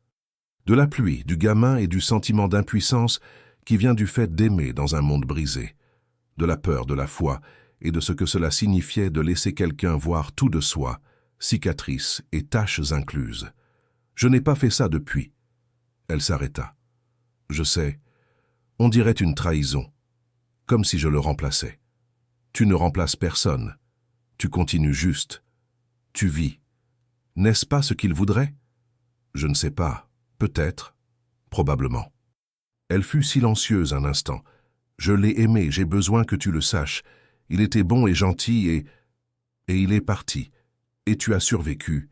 De la pluie, du gamin et du sentiment d'impuissance qui vient du fait d'aimer dans un monde brisé. De la peur, de la foi, et de ce que cela signifiait de laisser quelqu'un voir tout de soi, cicatrices et taches incluses. Je n'ai pas fait ça depuis. Elle s'arrêta. Je sais, on dirait une trahison, comme si je le remplaçais. Tu ne remplaces personne. Tu continues juste. Tu vis. N'est-ce pas ce qu'il voudrait? Je ne sais pas. Peut-être. Probablement. Elle fut silencieuse un instant. Je l'ai aimé, j'ai besoin que tu le saches. Il était bon et gentil et il est parti. Et tu as survécu.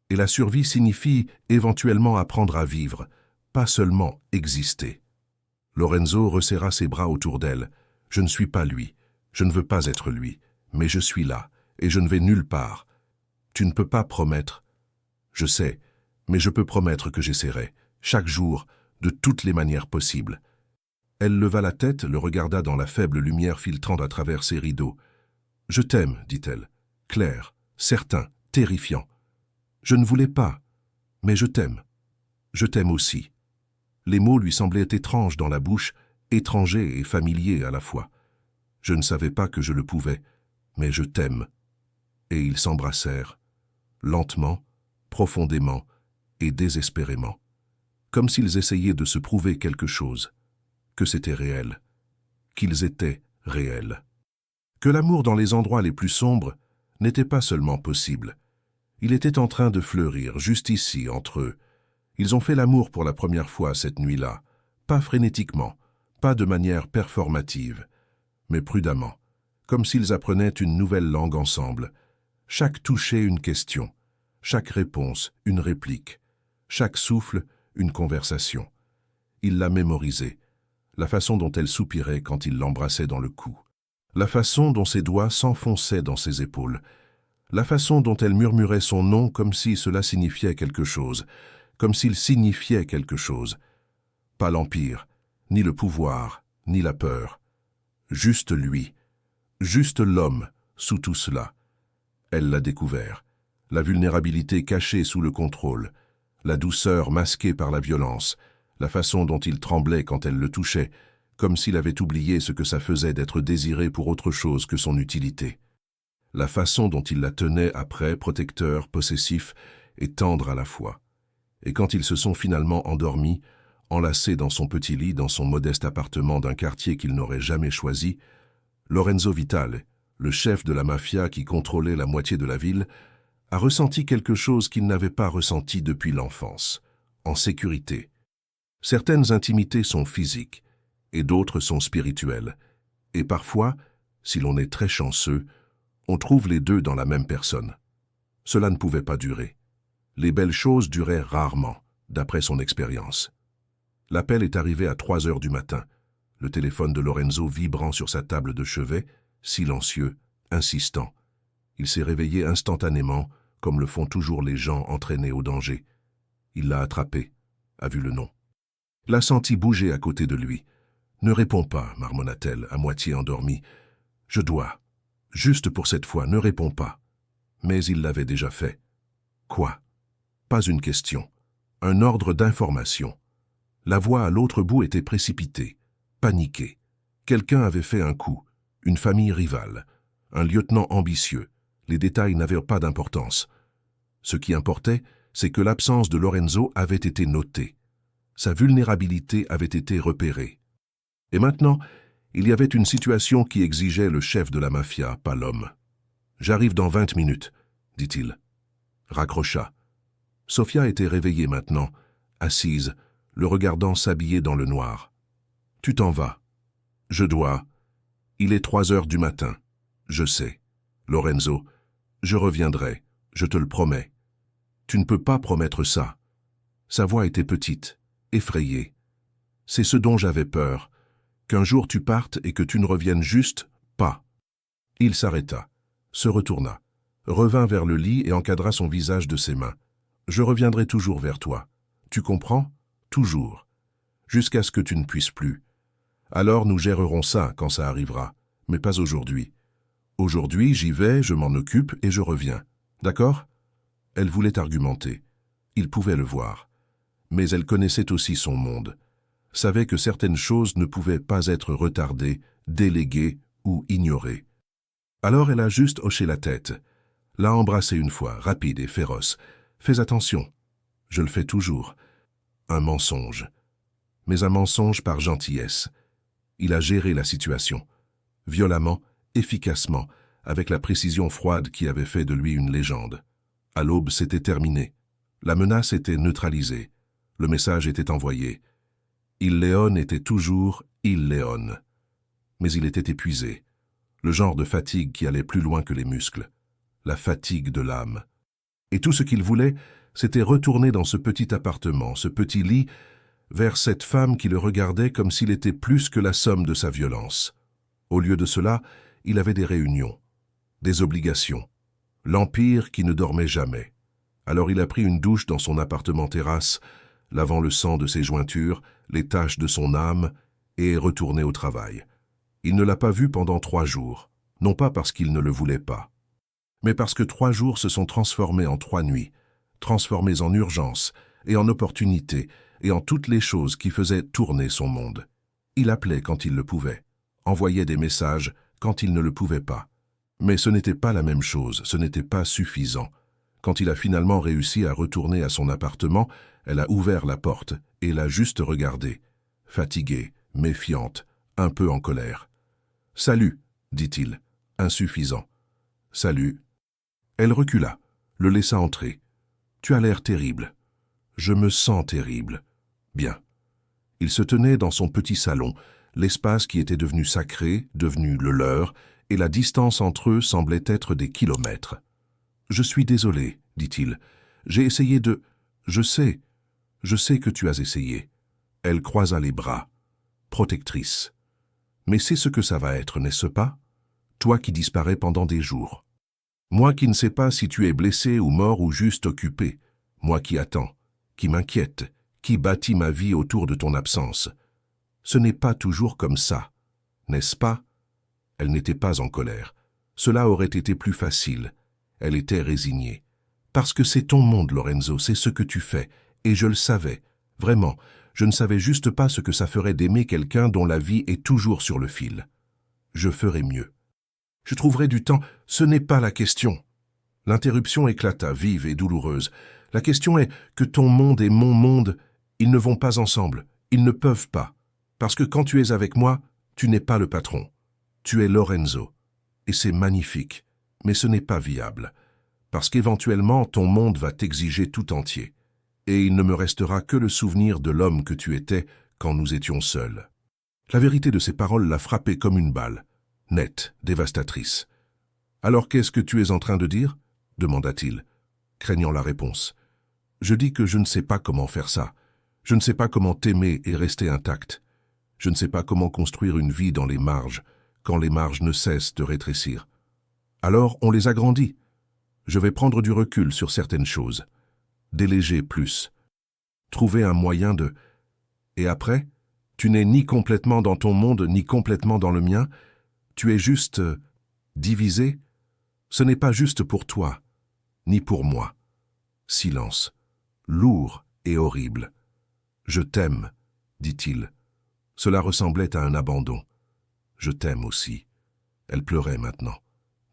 Et la survie signifie éventuellement apprendre à vivre, pas seulement exister. Lorenzo resserra ses bras autour d'elle. Je ne suis pas lui. Je ne veux pas être lui. Mais je suis là. Et je ne vais nulle part. Tu ne peux pas promettre. Je sais, mais je peux promettre que j'essaierai, chaque jour, de toutes les manières possibles. Elle leva la tête, le regarda dans la faible lumière filtrant à travers ses rideaux. « Je t'aime, dit-elle, clair, certain, terrifiant. Je ne voulais pas, mais je t'aime. Je t'aime aussi. » Les mots lui semblaient étranges dans la bouche, étrangers et familiers à la fois. Je ne savais pas que je le pouvais, mais je t'aime. Et ils s'embrassèrent, lentement, profondément et désespérément, comme s'ils essayaient de se prouver quelque chose, que c'était réel, qu'ils étaient réels. Que l'amour dans les endroits les plus sombres n'était pas seulement possible. Il était en train de fleurir, juste ici, entre eux. Ils ont fait l'amour pour la première fois cette nuit-là, pas frénétiquement, pas de manière performative, mais prudemment, comme s'ils apprenaient une nouvelle langue ensemble. Chaque toucher une question, chaque réponse une réplique, chaque souffle une conversation. Il l'a mémorisée, la façon dont elle soupirait quand il l'embrassait dans le cou, la façon dont ses doigts s'enfonçaient dans ses épaules, la façon dont elle murmurait son nom comme si cela signifiait quelque chose, comme s'il signifiait quelque chose. Pas l'empire, ni le pouvoir, ni la peur. Juste lui, juste l'homme sous tout cela. Elle l'a découvert, la vulnérabilité cachée sous le contrôle, la douceur masquée par la violence, la façon dont il tremblait quand elle le touchait, comme s'il avait oublié ce que ça faisait d'être désiré pour autre chose que son utilité. La façon dont il la tenait après, protecteur, possessif et tendre à la fois. Et quand ils se sont finalement endormis, enlacés dans son petit lit, dans son modeste appartement d'un quartier qu'il n'aurait jamais choisi, Lorenzo Vitale, le chef de la mafia qui contrôlait la moitié de la ville, a ressenti quelque chose qu'il n'avait pas ressenti depuis l'enfance, en sécurité. Certaines intimités sont physiques, et d'autres sont spirituelles. Et parfois, si l'on est très chanceux, on trouve les deux dans la même personne. Cela ne pouvait pas durer. Les belles choses duraient rarement, d'après son expérience. L'appel est arrivé à 3 heures du matin, le téléphone de Lorenzo vibrant sur sa table de chevet, silencieux, insistant. Il s'est réveillé instantanément, comme le font toujours les gens entraînés au danger. Il l'a attrapé, a vu le nom. L'a senti bouger à côté de lui. « Ne réponds pas, marmonna-t-elle, à moitié endormie. Je dois. Juste pour cette fois, ne réponds pas. » Mais il l'avait déjà fait. Quoi? Pas une question. Un ordre d'information. La voix à l'autre bout était précipitée, paniquée. Quelqu'un avait fait un coup, une famille rivale, un lieutenant ambitieux. Les détails n'avaient pas d'importance. Ce qui importait, c'est que l'absence de Lorenzo avait été notée. Sa vulnérabilité avait été repérée. Et maintenant, il y avait une situation qui exigeait le chef de la mafia, pas l'homme. « J'arrive dans 20 minutes, dit-il. Raccrocha. Sofia était réveillée maintenant, assise, le regardant s'habiller dans le noir. « Tu t'en vas. »« Je dois. Il est 3 heures du matin. Je sais. Lorenzo, je reviendrai. Je te le promets. Tu ne peux pas promettre ça. Sa voix était petite, effrayée. C'est ce dont j'avais peur, qu'un jour tu partes et que tu ne reviennes juste pas. Il s'arrêta, se retourna, revint vers le lit et encadra son visage de ses mains. Je reviendrai toujours vers toi. Tu comprends? Toujours. Jusqu'à ce que tu ne puisses plus. Alors nous gérerons ça quand ça arrivera, mais pas aujourd'hui. Aujourd'hui, j'y vais, je m'en occupe et je reviens. D'accord? Elle voulait argumenter. Il pouvait le voir. Mais elle connaissait aussi son monde. Savait que certaines choses ne pouvaient pas être retardées, déléguées ou ignorées. Alors elle a juste hoché la tête. L'a embrassé une fois, rapide et féroce. Fais attention. Je le fais toujours. Un mensonge. Mais un mensonge par gentillesse. Il a géré la situation. Violemment, efficacement, avec la précision froide qui avait fait de lui une légende. À l'aube, c'était terminé. La menace était neutralisée. Le message était envoyé. Il Léon était toujours Il Léon. Mais il était épuisé. Le genre de fatigue qui allait plus loin que les muscles. La fatigue de l'âme. Et tout ce qu'il voulait, c'était retourner dans ce petit appartement, ce petit lit, vers cette femme qui le regardait comme s'il était plus que la somme de sa violence. Au lieu de cela, il avait des réunions, des obligations, l'empire qui ne dormait jamais. Alors il a pris une douche dans son appartement terrasse, lavant le sang de ses jointures, les taches de son âme, et est retourné au travail. Il ne l'a pas vu pendant 3 jours, non pas parce qu'il ne le voulait pas, mais parce que 3 jours se sont transformés en 3 nuits, transformés en urgence et en opportunité et en toutes les choses qui faisaient tourner son monde. Il appelait quand il le pouvait, envoyait des messages quand il ne le pouvait pas. Mais ce n'était pas la même chose, ce n'était pas suffisant. Quand il a finalement réussi à retourner à son appartement, elle a ouvert la porte et l'a juste regardé, fatiguée, méfiante, un peu en colère. « Salut », dit-il, insuffisant. « Salut ». Elle recula, le laissa entrer. « Tu as l'air terrible. »« Je me sens terrible. »« Bien. » Il se tenait dans son petit salon, l'espace qui était devenu sacré, devenu le leur, et la distance entre eux semblait être des kilomètres. « Je suis désolé, dit-il. J'ai essayé de... Je sais que tu as essayé. » Elle croisa les bras. Protectrice. « Mais c'est ce que ça va être, n'est-ce pas? Toi qui disparais pendant des jours. Moi qui ne sais pas si tu es blessé ou mort ou juste occupé. Moi qui attends, qui m'inquiète, qui bâtit ma vie autour de ton absence. Ce n'est pas toujours comme ça, n'est-ce pas? » Elle n'était pas en colère. Cela aurait été plus facile. Elle était résignée. « Parce que c'est ton monde, Lorenzo, c'est ce que tu fais. Et je le savais. Vraiment, je ne savais juste pas ce que ça ferait d'aimer quelqu'un dont la vie est toujours sur le fil. Je ferai mieux. Je trouverai du temps. Ce n'est pas la question. » L'interruption éclata, vive et douloureuse. La question est que ton monde et mon monde, ils ne vont pas ensemble. Ils ne peuvent pas. Parce que quand tu es avec moi, tu n'es pas le patron. Tu es Lorenzo. Et c'est magnifique. Mais ce n'est pas viable. Parce qu'éventuellement, ton monde va t'exiger tout entier. Et il ne me restera que le souvenir de l'homme que tu étais quand nous étions seuls. La vérité de ces paroles l'a frappé comme une balle. Nette, dévastatrice. « Alors qu'est-ce que tu es en train de dire ?» demanda-t-il, craignant la réponse. « Je dis que je ne sais pas comment faire ça. Je ne sais pas comment t'aimer et rester intact. Je ne sais pas comment construire une vie dans les marges, quand les marges ne cessent de rétrécir. Alors on les agrandit. Je vais prendre du recul sur certaines choses. Déléger plus. Trouver un moyen de... Et après, tu n'es ni complètement dans ton monde, ni complètement dans le mien. Tu es juste... divisé. Ce n'est pas juste pour toi, ni pour moi. » Silence. Lourd et horrible. « Je t'aime, » dit-il. Cela ressemblait à un abandon. « Je t'aime aussi. » Elle pleurait maintenant.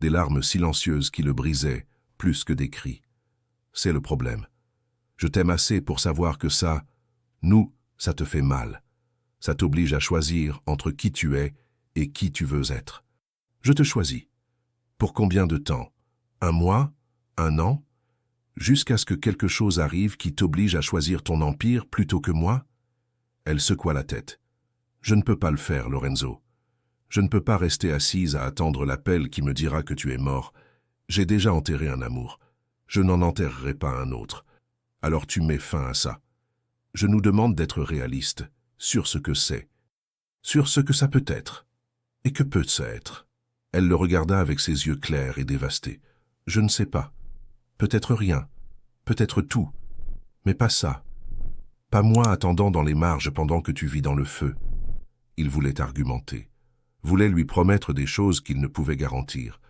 Des larmes silencieuses qui le brisaient, plus que des cris. C'est le problème. Je t'aime assez pour savoir que ça, nous, ça te fait mal. Ça t'oblige à choisir entre qui tu es et qui tu veux être. Je te choisis. Pour combien de temps? 1 mois? 1 an? Jusqu'à ce que quelque chose arrive qui t'oblige à choisir ton empire plutôt que moi? Elle secoua la tête. Je ne peux pas le faire, Lorenzo. Je ne peux pas rester assise à attendre l'appel qui me dira que tu es mort. J'ai déjà enterré un amour. Je n'en enterrerai pas un autre. Alors tu mets fin à ça. Je nous demande d'être réalistes sur ce que c'est, sur ce que ça peut être. Et que peut ça être? Elle le regarda avec ses yeux clairs et dévastés. Je ne sais pas. Peut-être rien. Peut-être tout. Mais pas ça. Pas moi attendant dans les marges pendant que tu vis dans le feu. Il voulait argumenter. Voulait lui promettre des choses qu'il ne pouvait garantir.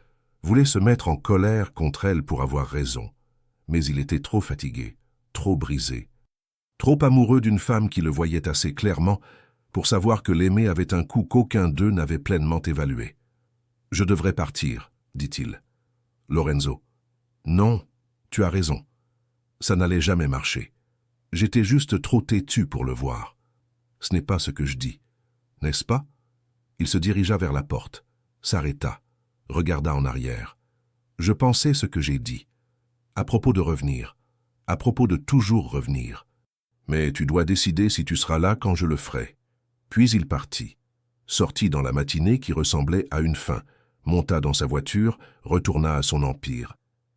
Voulait se mettre en colère contre elle pour avoir raison. Mais il était trop fatigué, trop brisé. Trop amoureux d'une femme qui le voyait assez clairement pour savoir que l'aimer avait un coût qu'aucun d'eux n'avait pleinement évalué. « Je devrais partir, dit-il. »« Lorenzo. »« Non, tu as raison. Ça n'allait jamais marcher. J'étais juste trop têtu pour le voir. Ce n'est pas ce que je dis. N'est-ce pas ?» Il se dirigea vers la porte, s'arrêta, regarda en arrière. « Je pensais ce que j'ai dit. À propos de revenir. À propos de toujours revenir. Mais tu dois décider si tu seras là quand je le ferai. » Puis il partit, sortit dans la matinée qui ressemblait à une fin, monta dans sa voiture, retourna à son empire.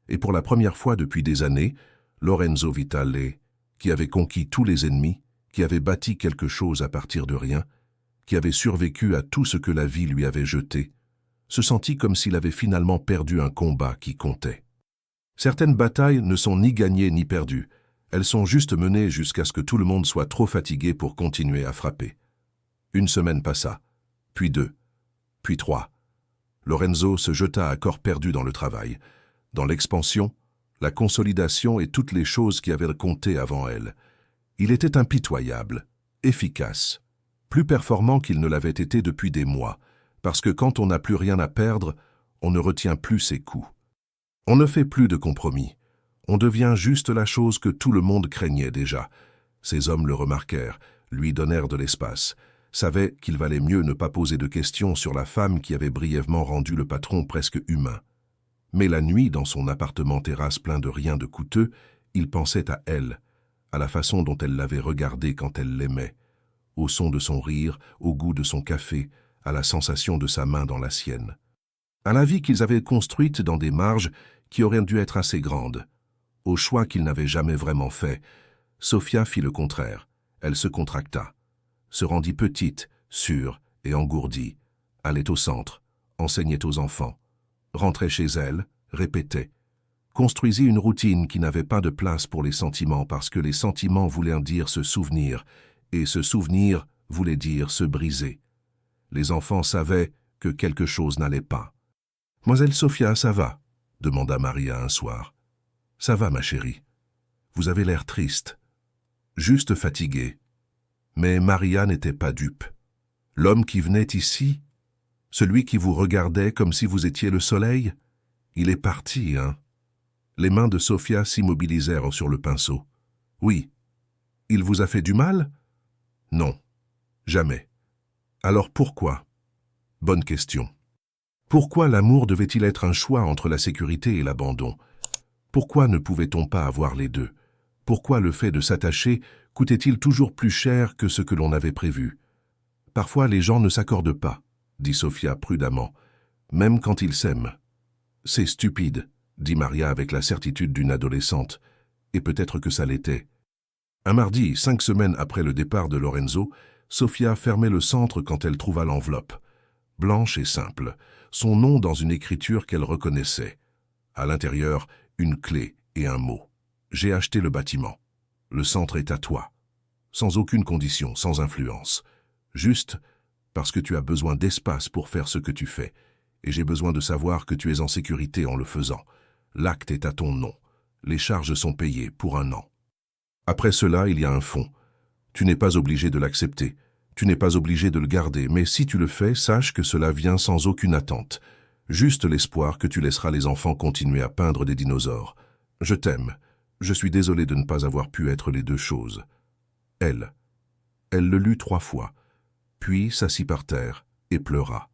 Et pour la première fois depuis des années, Lorenzo Vitale, qui avait conquis tous les ennemis, qui avait bâti quelque chose à partir de rien, qui avait survécu à tout ce que la vie lui avait jeté, se sentit comme s'il avait finalement perdu un combat qui comptait. Certaines batailles ne sont ni gagnées ni perdues, elles sont juste menées jusqu'à ce que tout le monde soit trop fatigué pour continuer à frapper. Une semaine passa, puis 2, puis 3. Lorenzo se jeta à corps perdu dans le travail, dans l'expansion, la consolidation et toutes les choses qui avaient compté avant elle. Il était impitoyable, efficace, plus performant qu'il ne l'avait été depuis des mois, parce que quand on n'a plus rien à perdre, on ne retient plus ses coups. On ne fait plus de compromis. On devient juste la chose que tout le monde craignait déjà. Ces hommes le remarquèrent, lui donnèrent de l'espace, savaient qu'il valait mieux ne pas poser de questions sur la femme qui avait brièvement rendu le patron presque humain. Mais la nuit, dans son appartement terrasse plein de rien de coûteux, il pensait à elle, à la façon dont elle l'avait regardé quand elle l'aimait, au son de son rire, au goût de son café, à la sensation de sa main dans la sienne. À la vie qu'ils avaient construite dans des marges qui auraient dû être assez grandes, au choix qu'ils n'avaient jamais vraiment fait. Sofia fit le contraire, elle se contracta, se rendit petite, sûre et engourdie, allait au centre, enseignait aux enfants, rentrait chez elle, répétait, construisit une routine qui n'avait pas de place pour les sentiments parce que les sentiments voulaient dire se souvenir, et se souvenir voulait dire se briser. Les enfants savaient que quelque chose n'allait pas. « Mademoiselle Sofia, ça va ?» demanda Maria un soir. « Ça va, ma chérie. Vous avez l'air triste. » Juste fatiguée. Mais Maria n'était pas dupe. L'homme qui venait ici, celui qui vous regardait comme si vous étiez le soleil, il est parti, hein? Les mains de Sofia s'immobilisèrent sur le pinceau. « Oui. Il vous a fait du mal? » « Non. Jamais. » « Alors pourquoi ?» Bonne question. Pourquoi l'amour devait-il être un choix entre la sécurité et l'abandon? Pourquoi ne pouvait-on pas avoir les deux? Pourquoi le fait de s'attacher coûtait-il toujours plus cher que ce que l'on avait prévu? Parfois les gens ne s'accordent pas, dit Sofia prudemment, même quand ils s'aiment. C'est stupide, dit Maria avec la certitude d'une adolescente, et peut-être que ça l'était. Un mardi, 5 semaines après le départ de Lorenzo, Sofia fermait le centre quand elle trouva l'enveloppe. Blanche et simple, son nom dans une écriture qu'elle reconnaissait. À l'intérieur, une clé et un mot. « J'ai acheté le bâtiment. Le centre est à toi. » Sans aucune condition, sans influence. Juste parce que tu as besoin d'espace pour faire ce que tu fais. Et j'ai besoin de savoir que tu es en sécurité en le faisant. L'acte est à ton nom. Les charges sont payées pour 1 an. Après cela, il y a un fonds. Tu n'es pas obligé de l'accepter. Tu n'es pas obligé de le garder, mais si tu le fais, sache que cela vient sans aucune attente. Juste l'espoir que tu laisseras les enfants continuer à peindre des dinosaures. Je t'aime. Je suis désolé de ne pas avoir pu être les deux choses. Elle le lut 3 fois, puis s'assit par terre et pleura.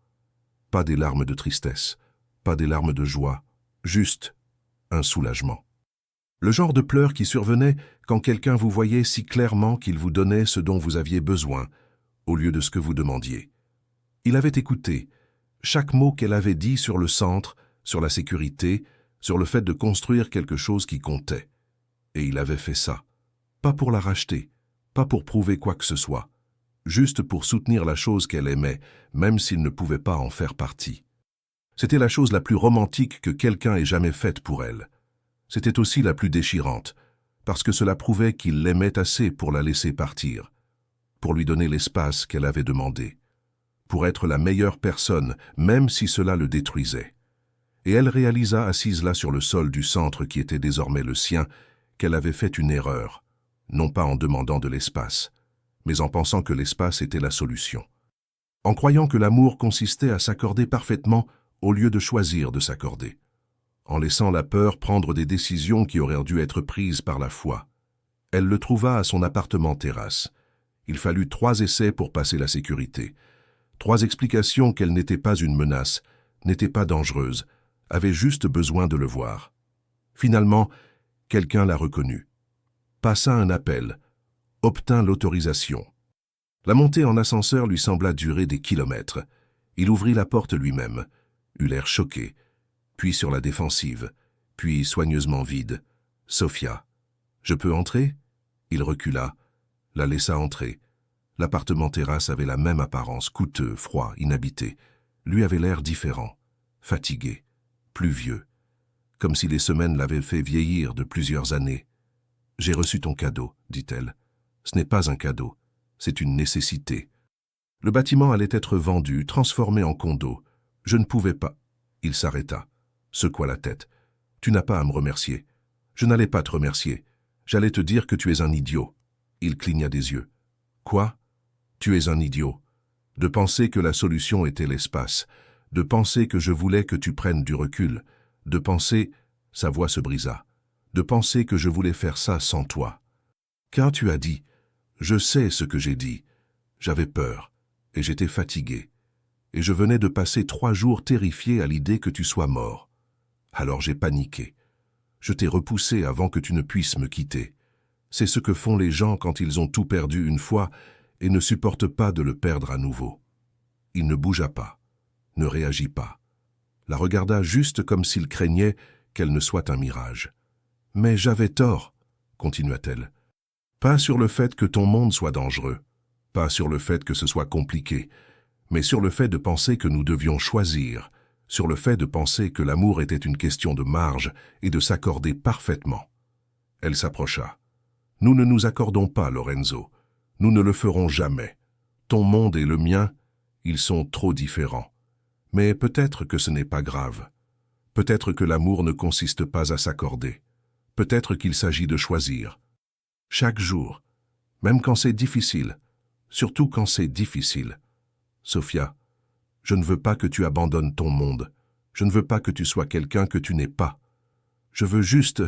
Pas des larmes de tristesse, pas des larmes de joie, juste un soulagement. Le genre de pleurs qui survenait quand quelqu'un vous voyait si clairement qu'il vous donnait ce dont vous aviez besoin, au lieu de ce que vous demandiez. Il avait écouté. Chaque mot qu'elle avait dit sur le centre, sur la sécurité, sur le fait de construire quelque chose qui comptait. Et il avait fait ça. Pas pour la racheter, pas pour prouver quoi que ce soit, juste pour soutenir la chose qu'elle aimait, même s'il ne pouvait pas en faire partie. C'était la chose la plus romantique que quelqu'un ait jamais faite pour elle. C'était aussi la plus déchirante, parce que cela prouvait qu'il l'aimait assez pour la laisser partir, pour lui donner l'espace qu'elle avait demandé, pour être la meilleure personne, même si cela le détruisait. Et elle réalisa, assise là sur le sol du centre qui était désormais le sien, qu'elle avait fait une erreur, non pas en demandant de l'espace, mais en pensant que l'espace était la solution. En croyant que l'amour consistait à s'accorder parfaitement au lieu de choisir de s'accorder. En laissant la peur prendre des décisions qui auraient dû être prises par la foi. Elle le trouva à son appartement-terrasse. Il fallut 3 essais pour passer la sécurité. 3 explications qu'elle n'était pas une menace, n'était pas dangereuse, avait juste besoin de le voir. Finalement, quelqu'un la reconnut. Passa un appel, obtint l'autorisation. La montée en ascenseur lui sembla durer des kilomètres. Il ouvrit la porte lui-même, eut l'air choqué, puis sur la défensive, puis soigneusement vide. « Sophia, je peux entrer ?» Il recula, la laissa entrer. L'appartement-terrasse avait la même apparence, coûteux, froid, inhabité. Lui avait l'air différent, fatigué, plus vieux, comme si les semaines l'avaient fait vieillir de plusieurs années. « J'ai reçu ton cadeau, dit-elle. Ce n'est pas un cadeau, c'est une nécessité. Le bâtiment allait être vendu, transformé en condo. Je ne pouvais pas. » Il s'arrêta, secoua la tête. « Tu n'as pas à me remercier. Je n'allais pas te remercier. J'allais te dire que tu es un idiot. » Il cligna des yeux. « Quoi ? Tu es un idiot. De penser que la solution était l'espace. De penser que je voulais que tu prennes du recul. De penser... » Sa voix se brisa. « De penser que je voulais faire ça sans toi. Car tu as dit... Je sais ce que j'ai dit. J'avais peur, et j'étais fatigué. Et je venais de passer 3 jours terrifié à l'idée que tu sois mort. Alors j'ai paniqué. Je t'ai repoussé avant que tu ne puisses me quitter. C'est ce que font les gens quand ils ont tout perdu une fois et ne supportent pas de le perdre à nouveau. » Il ne bougea pas, ne réagit pas. La regarda juste comme s'il craignait qu'elle ne soit un mirage. « Mais j'avais tort, » continua-t-elle. « Pas sur le fait que ton monde soit dangereux, pas sur le fait que ce soit compliqué, mais sur le fait de penser que nous devions choisir, sur le fait de penser que l'amour était une question de marge et de s'accorder parfaitement. » Elle s'approcha. « Nous ne nous accordons pas, Lorenzo. Nous ne le ferons jamais. Ton monde et le mien, ils sont trop différents. Mais peut-être que ce n'est pas grave. Peut-être que l'amour ne consiste pas à s'accorder. Peut-être qu'il s'agit de choisir. Chaque jour, même quand c'est difficile, surtout quand c'est difficile. Sophia, je ne veux pas que tu abandonnes ton monde. Je ne veux pas que tu sois quelqu'un que tu n'es pas. Je veux juste... »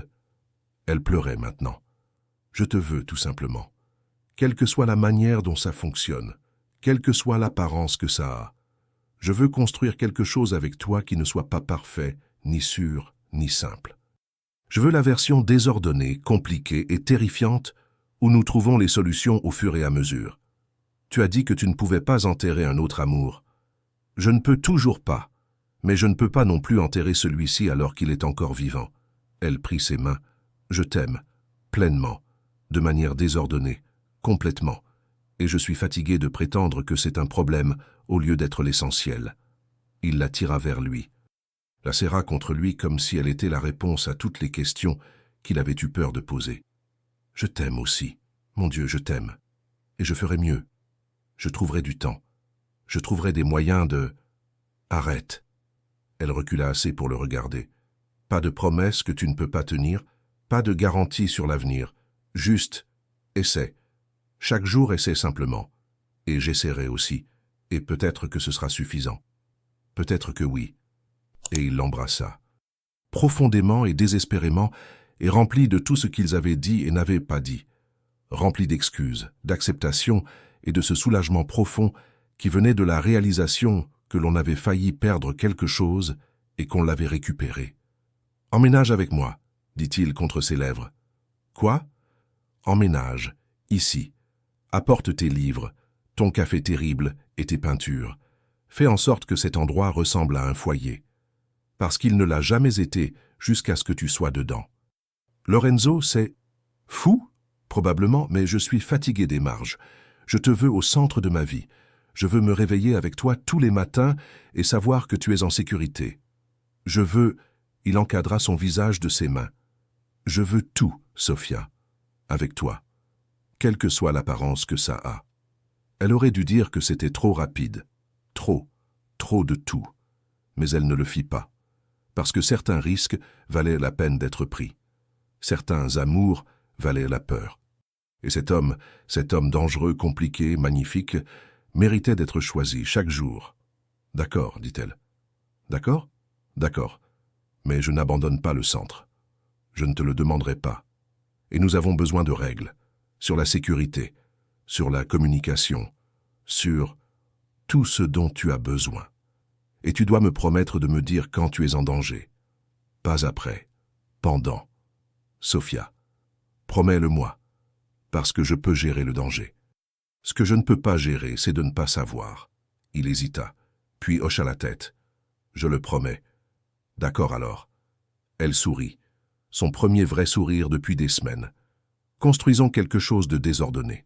Elle pleurait maintenant. « Je te veux tout simplement. Quelle que soit la manière dont ça fonctionne, quelle que soit l'apparence que ça a. Je veux construire quelque chose avec toi qui ne soit pas parfait, ni sûr, ni simple. Je veux la version désordonnée, compliquée et terrifiante où nous trouvons les solutions au fur et à mesure. Tu as dit que tu ne pouvais pas enterrer un autre amour. Je ne peux toujours pas, mais je ne peux pas non plus enterrer celui-ci alors qu'il est encore vivant. » Elle prit ses mains. « Je t'aime, pleinement, de manière désordonnée, complètement, et je suis fatigué de prétendre que c'est un problème au lieu d'être l'essentiel. » Il la tira vers lui, la serra contre lui comme si elle était la réponse à toutes les questions qu'il avait eu peur de poser. « Je t'aime aussi, mon Dieu, je t'aime, et je ferai mieux. Je trouverai du temps. Je trouverai des moyens de... » « Arrête. » Elle recula assez pour le regarder. « Pas de promesses que tu ne peux pas tenir, pas de garantie sur l'avenir. Juste, essaie. Chaque jour, essaie simplement. Et j'essaierai aussi, et peut-être que ce sera suffisant. Peut-être que oui. » Et il l'embrassa. Profondément et désespérément, et rempli de tout ce qu'ils avaient dit et n'avaient pas dit. Rempli d'excuses, d'acceptation et de ce soulagement profond qui venait de la réalisation que l'on avait failli perdre quelque chose et qu'on l'avait récupéré. « Emménage avec moi, » dit-il contre ses lèvres. « Quoi ? » « Emménage, ici. Apporte tes livres, ton café terrible et tes peintures. Fais en sorte que cet endroit ressemble à un foyer. parce qu'il ne l'a jamais été jusqu'à ce que tu sois dedans. Lorenzo, c'est fou, probablement, mais je suis fatigué des marges. Je te veux au centre de ma vie. Je veux me réveiller avec toi tous les matins et savoir que tu es en sécurité. Je veux... Il encadra son visage de ses mains. Je veux tout, Sophia, avec toi, quelle que soit l'apparence que ça a. Elle aurait dû dire que c'était trop rapide, trop de tout. Mais elle ne le fit pas, parce que certains risques valaient la peine d'être pris. Certains amours valaient la peur. Et cet homme dangereux, compliqué, magnifique, méritait d'être choisi chaque jour. D'accord, dit-elle. D'accord? D'accord. Mais je n'abandonne pas le centre. Je ne te le demanderai pas. Et nous avons besoin de règles, sur la sécurité, sur la communication, sur tout ce dont tu as besoin. Et tu dois me promettre de me dire quand tu es en danger. Pas après, pendant. Sophia, promets-le-moi, parce que je peux gérer le danger. Ce que je ne peux pas gérer, c'est de ne pas savoir. Il hésita, puis hocha la tête. Je le promets. D'accord alors. Elle sourit, son premier vrai sourire depuis des semaines. Construisons quelque chose de désordonné.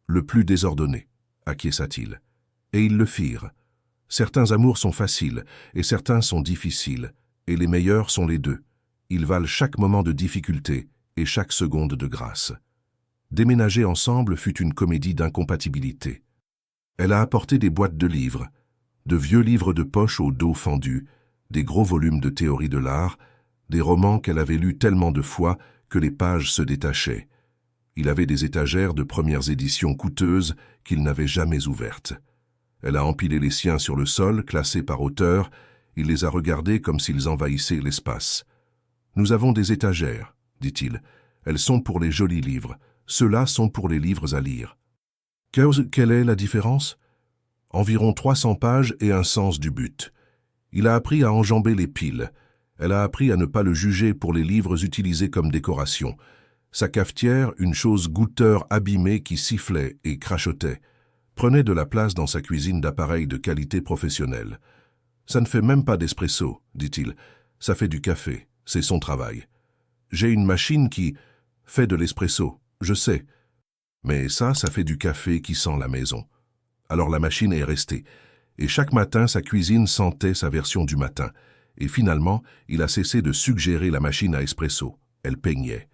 Le plus désordonné, acquiesça-t-il. Et ils le firent. Certains amours sont faciles, et certains sont difficiles, et les meilleurs sont les deux. Ils valent chaque moment de difficulté et chaque seconde de grâce. Déménager ensemble fut une comédie d'incompatibilité. Elle a apporté des boîtes de livres, de vieux livres de poche au dos fendu, des gros volumes de théorie de l'art, des romans qu'elle avait lus tellement de fois que les pages se détachaient. Il avait des étagères de premières éditions coûteuses qu'il n'avait jamais ouvertes. Elle a empilé les siens sur le sol, classés par auteur. Il les a regardés comme s'ils envahissaient l'espace. « Nous avons des étagères, dit-il. Elles sont pour les jolis livres. Ceux-là sont pour les livres à lire. » Quelle est la différence? Environ 300 pages et un sens du but. Il a appris à enjamber les piles. Elle a appris à ne pas le juger pour les livres utilisés comme décoration. Sa cafetière, une chose goûteur abîmée qui sifflait et crachotait, prenait de la place dans sa cuisine d'appareils de qualité professionnelle. « Ça ne fait même pas d'espresso, dit-il. Ça fait du café. C'est son travail. J'ai une machine qui fait de l'espresso, je sais. Mais ça fait du café qui sent la maison. » Alors la machine est restée. Et chaque matin, sa cuisine sentait sa version du matin. Et finalement, il a cessé de suggérer la machine à espresso. Elle peignait.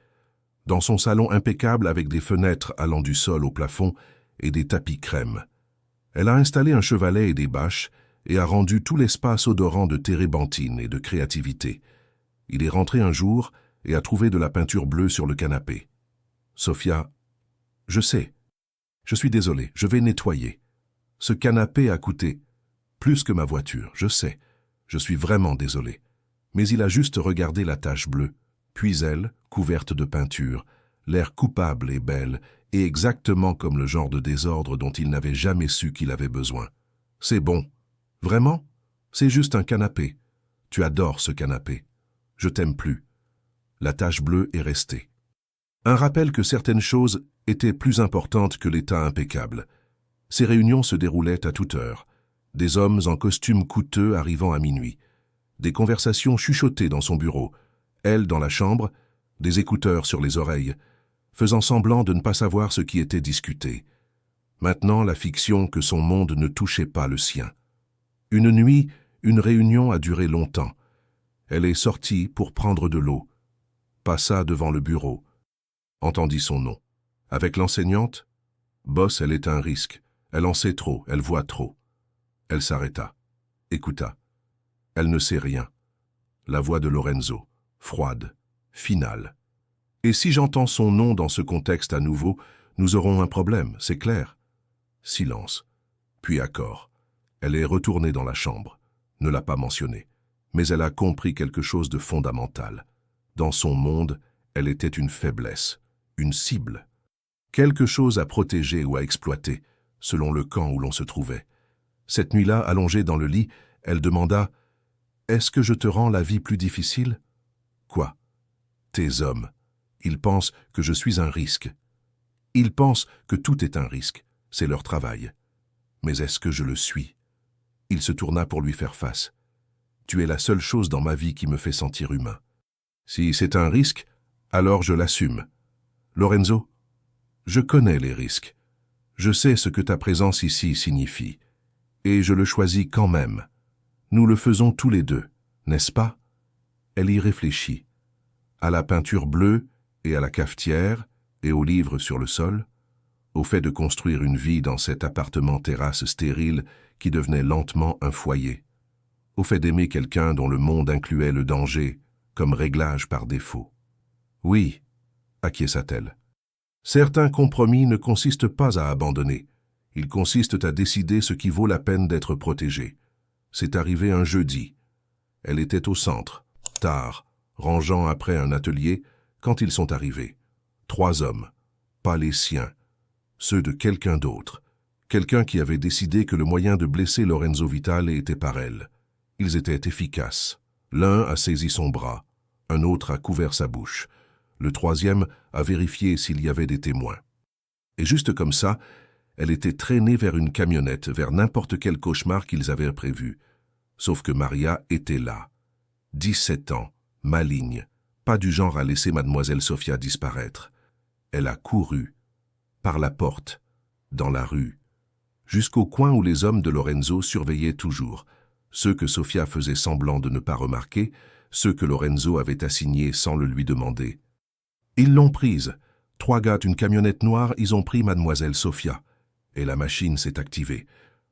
Dans son salon impeccable avec des fenêtres allant du sol au plafond et des tapis crème. Elle a installé un chevalet et des bâches et a rendu tout l'espace odorant de térébenthine et de créativité. Il est rentré un jour et a trouvé de la peinture bleue sur le canapé. « Sophia, je sais. Je suis désolé, je vais nettoyer. Ce canapé a coûté plus que ma voiture, je sais. Je suis vraiment désolé. » Mais il a juste regardé la tache bleue, puis elle, couverte de peinture, l'air coupable et belle, et exactement comme le genre de désordre dont il n'avait jamais su qu'il avait besoin. « C'est bon. Vraiment? C'est juste un canapé. Tu adores ce canapé. Je t'aime plus. » La tache bleue est restée. Un rappel que certaines choses étaient plus importantes que l'état impeccable. Ces réunions se déroulaient à toute heure. Des hommes en costume coûteux arrivant à minuit. Des conversations chuchotées dans son bureau. Elle dans la chambre, des écouteurs sur les oreilles, faisant semblant de ne pas savoir ce qui était discuté. Maintenant, la fiction que son monde ne touchait pas le sien. Une nuit, une réunion a duré longtemps. Elle est sortie pour prendre de l'eau. Passa devant le bureau. Entendit son nom. Avec l'enseignante? Boss, elle est un risque. Elle en sait trop, elle voit trop. Elle s'arrêta. Écouta. Elle ne sait rien. La voix de Lorenzo, froide, finale. Et si j'entends son nom dans ce contexte à nouveau, nous aurons un problème, c'est clair. Silence. Puis accord. Elle est retournée dans la chambre. Ne l'a pas mentionné. Mais elle a compris quelque chose de fondamental. Dans son monde, elle était une faiblesse, une cible. Quelque chose à protéger ou à exploiter, selon le camp où l'on se trouvait. Cette nuit-là, allongée dans le lit, elle demanda « Est-ce que je te rends la vie plus difficile ?»« Quoi ? Tes hommes. Ils pensent que je suis un risque. Ils pensent que tout est un risque. C'est leur travail. Mais est-ce que je le suis ?» Il se tourna pour lui faire face. Tu es la seule chose dans ma vie qui me fait sentir humain. Si c'est un risque, alors je l'assume. Lorenzo, je connais les risques. Je sais ce que ta présence ici signifie. Et je le choisis quand même. Nous le faisons tous les deux, n'est-ce pas? Elle y réfléchit. À la peinture bleue et à la cafetière et aux livres sur le sol, au fait de construire une vie dans cet appartement-terrasse stérile qui devenait lentement un foyer, au fait d'aimer quelqu'un dont le monde incluait le danger comme réglage par défaut. Oui, acquiesça-t-elle. Certains compromis ne consistent pas à abandonner. Ils consistent à décider ce qui vaut la peine d'être protégé. C'est arrivé un jeudi. Elle était au centre, tard, rangeant après un atelier, quand ils sont arrivés. 3 hommes, pas les siens, ceux de quelqu'un d'autre. Quelqu'un qui avait décidé que le moyen de blesser Lorenzo Vitale était par elle. Ils étaient efficaces. L'un a saisi son bras, un autre a couvert sa bouche. Le troisième a vérifié s'il y avait des témoins. Et juste comme ça, elle était traînée vers une camionnette, vers n'importe quel cauchemar qu'ils avaient prévu. Sauf que Maria était là. 17 ans, maligne, pas du genre à laisser mademoiselle Sofia disparaître. Elle a couru, par la porte, dans la rue, jusqu'au coin où les hommes de Lorenzo surveillaient toujours, ceux que Sofia faisait semblant de ne pas remarquer, ceux que Lorenzo avait assignés sans le lui demander. Ils l'ont prise. 3 gars d'une camionnette noire, ils ont pris mademoiselle Sofia. Et la machine s'est activée.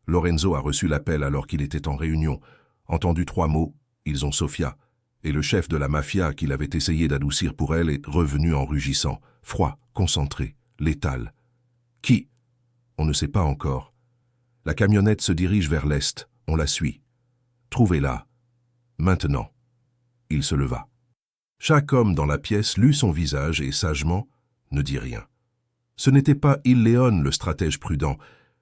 Lorenzo a reçu l'appel alors qu'il était en réunion. Entendu 3 mots, ils ont Sofia. Et le chef de la mafia qu'il avait essayé d'adoucir pour elle est revenu en rugissant, froid, concentré, létal. Qui? On ne sait pas encore. La camionnette se dirige vers l'est, on la suit. Trouvez-la. Maintenant. Il se leva. Chaque homme dans la pièce lut son visage et, sagement, ne dit rien. Ce n'était pas Il Leone le stratège prudent,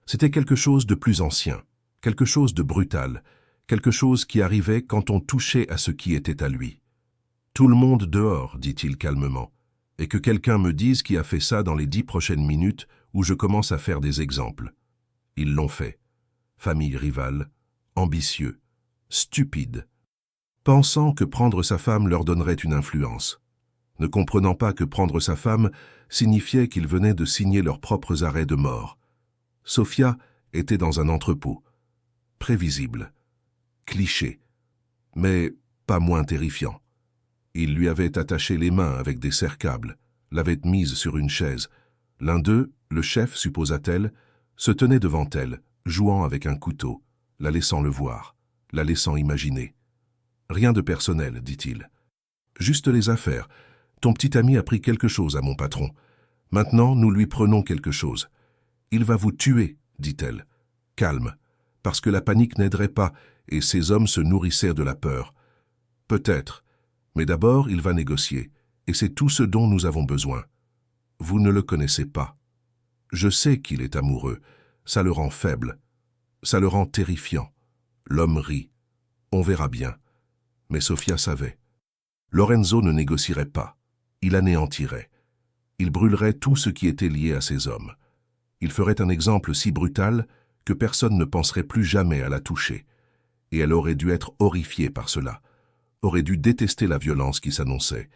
c'était quelque chose de plus ancien, quelque chose de brutal, quelque chose qui arrivait quand on touchait à ce qui était à lui. « Tout le monde dehors, dit-il calmement, et que quelqu'un me dise qui a fait ça dans les 10 prochaines minutes où je commence à faire des exemples. » Ils l'ont fait. Famille rivale, ambitieux, stupide, pensant que prendre sa femme leur donnerait une influence, ne comprenant pas que prendre sa femme signifiait qu'ils venaient de signer leurs propres arrêts de mort. Sofia était dans un entrepôt, prévisible, cliché, mais pas moins terrifiant. Il lui avait attaché les mains avec des serre-câbles, l'avait mise sur une chaise. L'un d'eux, le chef, supposa-t-elle, se tenait devant elle, jouant avec un couteau, la laissant le voir, la laissant imaginer. Rien de personnel, dit-il. Juste les affaires. Ton petit ami a pris quelque chose à mon patron. Maintenant, nous lui prenons quelque chose. Il va vous tuer, dit-elle. Calme, parce que la panique n'aiderait pas et ces hommes se nourrissaient de la peur. Peut-être, mais d'abord il va négocier, et c'est tout ce dont nous avons besoin. Vous ne le connaissez pas. Je sais qu'il est amoureux, ça le rend faible, ça le rend terrifiant. L'homme rit. On verra bien. Mais Sofia savait. Lorenzo ne négocierait pas. Il anéantirait. Il brûlerait tout ce qui était lié à ces hommes. Il ferait un exemple si brutal que personne ne penserait plus jamais à la toucher. Et elle aurait dû être horrifiée par cela, aurait dû détester la violence qui s'annonçait.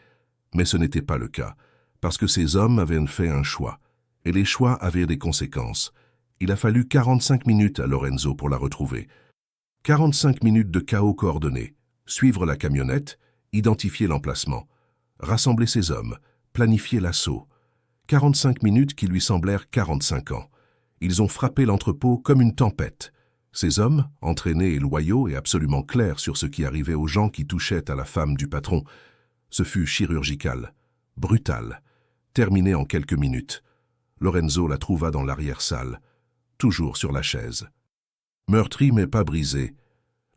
Mais ce n'était pas le cas, parce que ces hommes avaient fait un choix, et les choix avaient des conséquences. Il a fallu 45 minutes à Lorenzo pour la retrouver. 45 minutes de chaos coordonné, suivre la camionnette, identifier l'emplacement, rassembler ses hommes, planifier l'assaut. 45 minutes qui lui semblèrent 45 ans. Ils ont frappé l'entrepôt comme une tempête. Ces hommes, entraînés et loyaux et absolument clairs sur ce qui arrivait aux gens qui touchaient à la femme du patron, ce fut chirurgical, brutal, terminé en quelques minutes. Lorenzo la trouva dans l'arrière-salle, toujours sur la chaise. Meurtri mais pas brisé,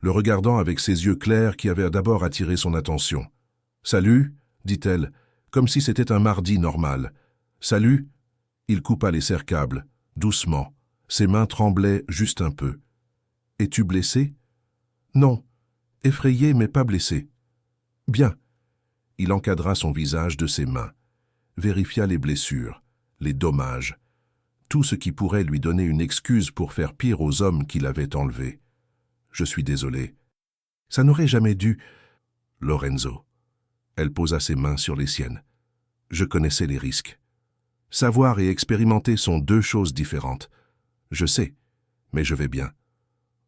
le regardant avec ses yeux clairs qui avaient d'abord attiré son attention. « Salut » dit-elle, comme si c'était un mardi normal. « Salut » Il coupa les serre-câbles, doucement. Ses mains tremblaient juste un peu. « Es-tu blessé ?»« Non. Effrayé mais pas blessé. »« Bien. » Il encadra son visage de ses mains, vérifia les blessures, les dommages, tout ce qui pourrait lui donner une excuse pour faire pire aux hommes qui l'avaient enlevé. « Je suis désolé. » Ça n'aurait jamais dû. Lorenzo. Elle posa ses mains sur les siennes. Je connaissais les risques. Savoir et expérimenter sont deux choses différentes. Je sais, mais je vais bien.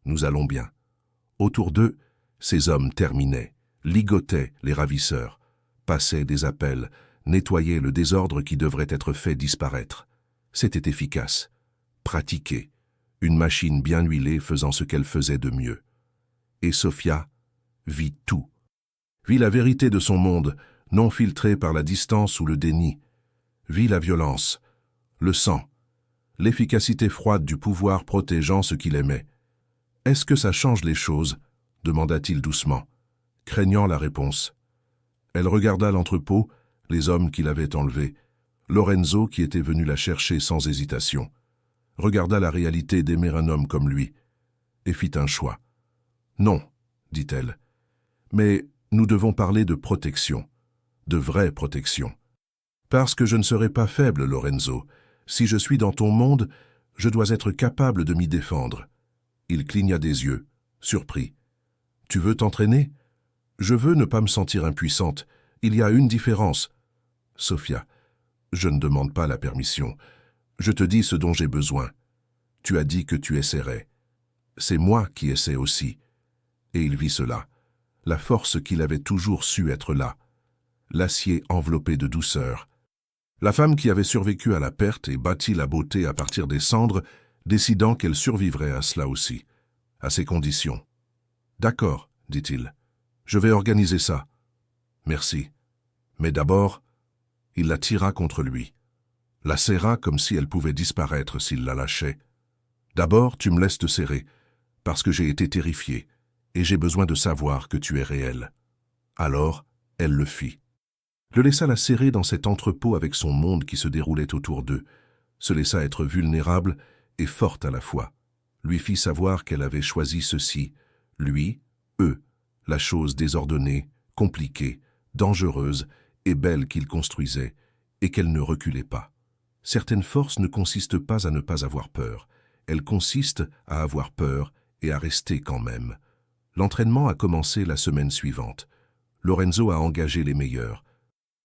Nous allons bien. Autour d'eux, ces hommes terminaient, ligotaient les ravisseurs, passaient des appels, nettoyaient le désordre qui devrait être fait disparaître. C'était efficace, pratiqué, une machine bien huilée faisant ce qu'elle faisait de mieux. Et Sophia vit tout. Vit la vérité de son monde, non filtrée par la distance ou le déni. Vit la violence, le sang, l'efficacité froide du pouvoir protégeant ce qu'il aimait. « Est-ce que ça change les choses ?» demanda-t-il doucement, craignant la réponse. Elle regarda l'entrepôt, les hommes qui l'avaient enlevée, Lorenzo qui était venu la chercher sans hésitation, regarda la réalité d'aimer un homme comme lui, et fit un choix. « Non, dit-elle, mais nous devons parler de protection, de vraie protection. Parce que je ne serai pas faible, Lorenzo. Si je suis dans ton monde, je dois être capable de m'y défendre. » Il cligna des yeux, surpris. « Tu veux t'entraîner ? Je veux ne pas me sentir impuissante. Il y a une différence. » Sophia, je ne demande pas la permission. Je te dis ce dont j'ai besoin. Tu as dit que tu essaierais. C'est moi qui essaie aussi. Et il vit cela. La force qu'il avait toujours su être là. L'acier enveloppé de douceur. La femme qui avait survécu à la perte et bâti la beauté à partir des cendres, décidant qu'elle survivrait à cela aussi, à ces conditions. « D'accord, dit-il. Je vais organiser ça. Merci. Mais d'abord, il la tira contre lui. La serra comme si elle pouvait disparaître s'il la lâchait. D'abord, tu me laisses te serrer, parce que j'ai été terrifié, et j'ai besoin de savoir que tu es réel. Alors, elle le fit. Le laissa la serrer dans cet entrepôt avec son monde qui se déroulait autour d'eux, se laissa être vulnérable et forte à la fois, lui fit savoir qu'elle avait choisi ceci, lui, eux, la chose désordonnée, compliquée, dangereuse et belle qu'il construisait, et qu'elle ne reculait pas. Certaines forces ne consistent pas à ne pas avoir peur, elles consistent à avoir peur et à rester quand même. L'entraînement a commencé la semaine suivante. Lorenzo a engagé les meilleurs.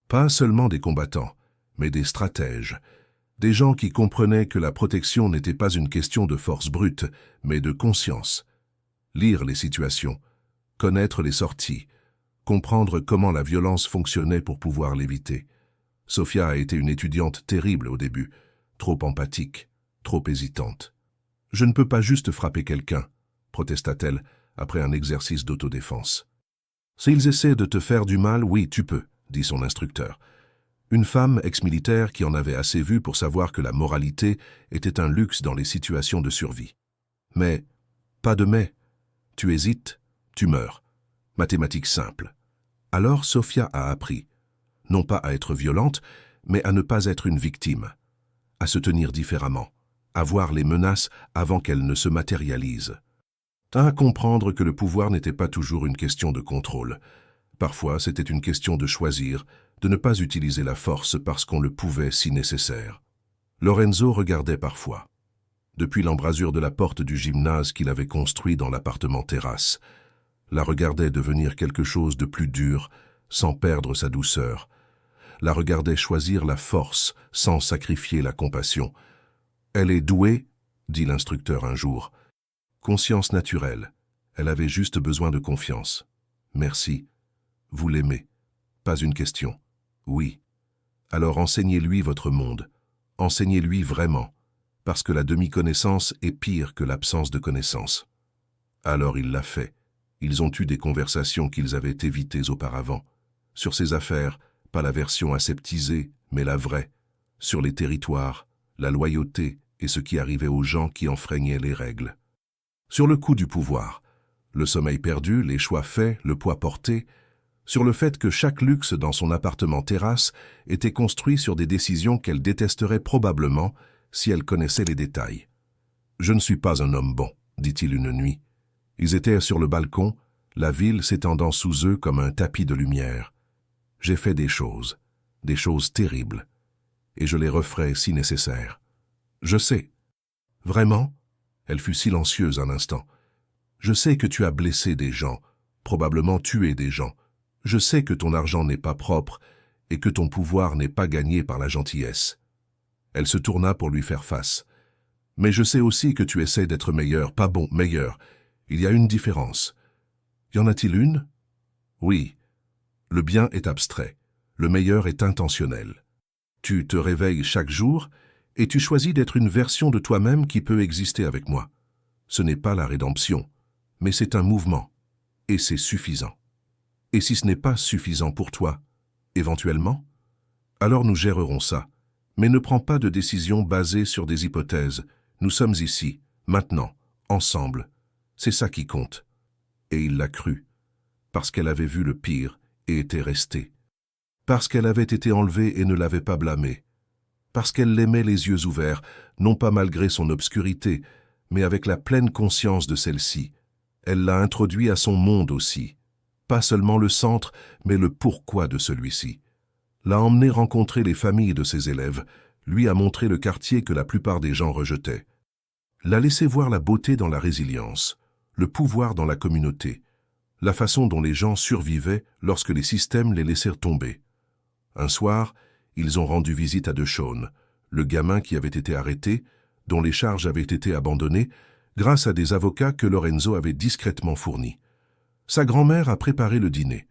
Pas seulement des combattants, mais des stratèges. Des gens qui comprenaient que la protection n'était pas une question de force brute, mais de conscience. Lire les situations, connaître les sorties, comprendre comment la violence fonctionnait pour pouvoir l'éviter. Sophia a été une étudiante terrible au début, trop empathique, trop hésitante. « Je ne peux pas juste frapper quelqu'un », protesta-t-elle après un exercice d'autodéfense. « S'ils essaient de te faire du mal, oui, tu peux, » dit son instructeur. Une femme ex-militaire qui en avait assez vu pour savoir que la moralité était un luxe dans les situations de survie. Mais, pas de mais. Tu hésites, tu meurs. Mathématiques simples. Alors Sophia a appris, non pas à être violente, mais à ne pas être une victime, à se tenir différemment, à voir les menaces avant qu'elles ne se matérialisent. À comprendre que le pouvoir n'était pas toujours une question de contrôle. Parfois, c'était une question de choisir, de ne pas utiliser la force parce qu'on le pouvait si nécessaire. Lorenzo regardait parfois. Depuis l'embrasure de la porte du gymnase qu'il avait construit dans l'appartement terrasse, la regardait devenir quelque chose de plus dur, sans perdre sa douceur. La regardait choisir la force, sans sacrifier la compassion. « Elle est douée », dit l'instructeur un jour. « Conscience naturelle. Elle avait juste besoin de confiance. Merci. Vous l'aimez. Pas une question. Oui. Alors enseignez-lui votre monde. Enseignez-lui vraiment, parce que la demi-connaissance est pire que l'absence de connaissance. » Alors il l'a fait. Ils ont eu des conversations qu'ils avaient évitées auparavant. Sur ces affaires, pas la version aseptisée, mais la vraie. Sur les territoires, la loyauté et ce qui arrivait aux gens qui enfreignaient les règles. Sur le coût du pouvoir, le sommeil perdu, les choix faits, le poids porté, sur le fait que chaque luxe dans son appartement terrasse était construit sur des décisions qu'elle détesterait probablement si elle connaissait les détails. « Je ne suis pas un homme bon », dit-il une nuit. Ils étaient sur le balcon, la ville s'étendant sous eux comme un tapis de lumière. « J'ai fait des choses terribles, et je les referai si nécessaire. »« Je sais. »« Vraiment ?» Elle fut silencieuse un instant. « Je sais que tu as blessé des gens, probablement tué des gens. Je sais que ton argent n'est pas propre et que ton pouvoir n'est pas gagné par la gentillesse. » Elle se tourna pour lui faire face. « Mais je sais aussi que tu essaies d'être meilleur, pas bon, meilleur. Il y a une différence. » « Y en a-t-il une? » « Oui. Le bien est abstrait. Le meilleur est intentionnel. Tu te réveilles chaque jour et tu choisis d'être une version de toi-même qui peut exister avec moi. Ce n'est pas la rédemption, mais c'est un mouvement. Et c'est suffisant. Et si ce n'est pas suffisant pour toi, éventuellement, alors nous gérerons ça. Mais ne prends pas de décision basée sur des hypothèses. Nous sommes ici, maintenant, ensemble. C'est ça qui compte. Et il l'a cru, parce qu'elle avait vu le pire et était restée. Parce qu'elle avait été enlevée et ne l'avait pas blâmé. Parce qu'elle l'aimait les yeux ouverts, non pas malgré son obscurité, mais avec la pleine conscience de celle-ci. Elle l'a introduit à son monde aussi. Pas seulement le centre, mais le pourquoi de celui-ci. L'a emmené rencontrer les familles de ses élèves, lui a montré le quartier que la plupart des gens rejetaient. L'a laissé voir la beauté dans la résilience, le pouvoir dans la communauté, la façon dont les gens survivaient lorsque les systèmes les laissèrent tomber. Un soir, ils ont rendu visite à DeShawn, le gamin qui avait été arrêté, dont les charges avaient été abandonnées, grâce à des avocats que Lorenzo avait discrètement fournis. Sa grand-mère a préparé le dîner.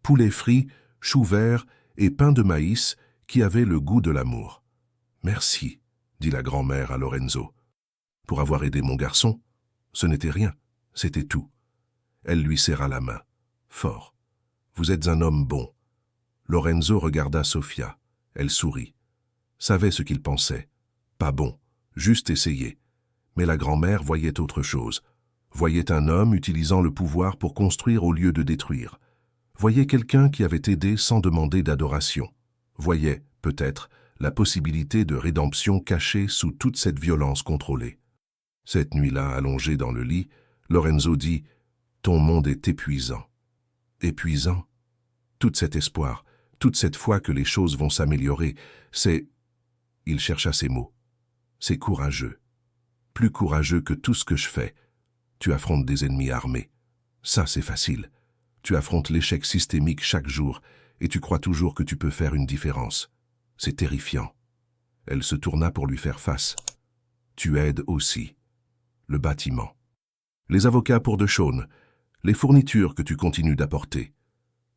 Poulet frit, choux verts et pain de maïs qui avaient le goût de l'amour. « Merci, » dit la grand-mère à Lorenzo. « Pour avoir aidé mon garçon, ce n'était rien, c'était tout. » Elle lui serra la main. Fort. « Vous êtes un homme bon. » Lorenzo regarda Sofia. Elle sourit. Savait ce qu'il pensait. Pas bon, juste essayer. Mais la grand-mère voyait autre chose. Voyait un homme utilisant le pouvoir pour construire au lieu de détruire. Voyait quelqu'un qui avait aidé sans demander d'adoration. Voyait, peut-être, la possibilité de rédemption cachée sous toute cette violence contrôlée. Cette nuit-là, allongé dans le lit, Lorenzo dit « Ton monde est épuisant. » Épuisant? Tout cet espoir, toute cette foi que les choses vont s'améliorer, c'est... Il chercha ses mots. C'est courageux. Plus courageux que tout ce que je fais. Tu affrontes des ennemis armés. Ça, c'est facile. Tu affrontes l'échec systémique chaque jour et tu crois toujours que tu peux faire une différence. C'est terrifiant. Elle se tourna pour lui faire face. Tu aides aussi. Le bâtiment. Les avocats pour DeShawn. Les fournitures que tu continues d'apporter.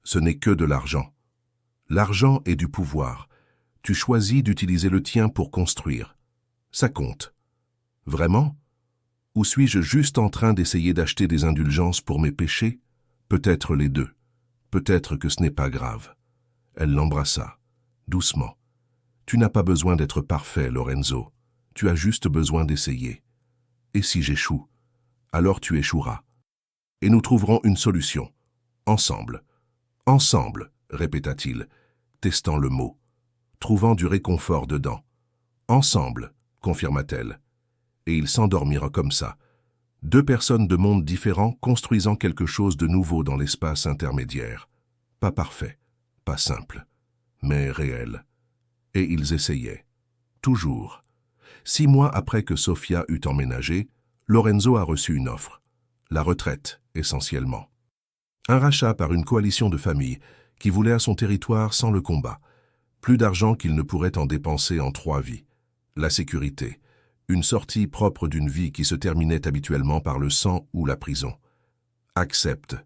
Ce n'est que de l'argent. L'argent est du pouvoir. Tu choisis d'utiliser le tien pour construire. Ça compte. Vraiment? Ou suis-je juste en train d'essayer d'acheter des indulgences pour mes péchés? Peut-être les deux. Peut-être que ce n'est pas grave. Elle l'embrassa, doucement. Tu n'as pas besoin d'être parfait, Lorenzo. Tu as juste besoin d'essayer. Et si j'échoue? Alors tu échoueras. Et nous trouverons une solution. Ensemble. Ensemble, répéta-t-il, testant le mot, trouvant du réconfort dedans. Ensemble, confirma-t-elle. Et ils s'endormirent comme ça. Deux personnes de mondes différents construisant quelque chose de nouveau dans l'espace intermédiaire. Pas parfait, pas simple, mais réel. Et ils essayaient. Toujours. 6 mois après que Sofia eut emménagé, Lorenzo a reçu une offre. La retraite, essentiellement. Un rachat par une coalition de familles qui voulait à son territoire sans le combat. Plus d'argent qu'il ne pourrait en dépenser en 3 vies. La sécurité. Une sortie propre d'une vie qui se terminait habituellement par le sang ou la prison. « Accepte »,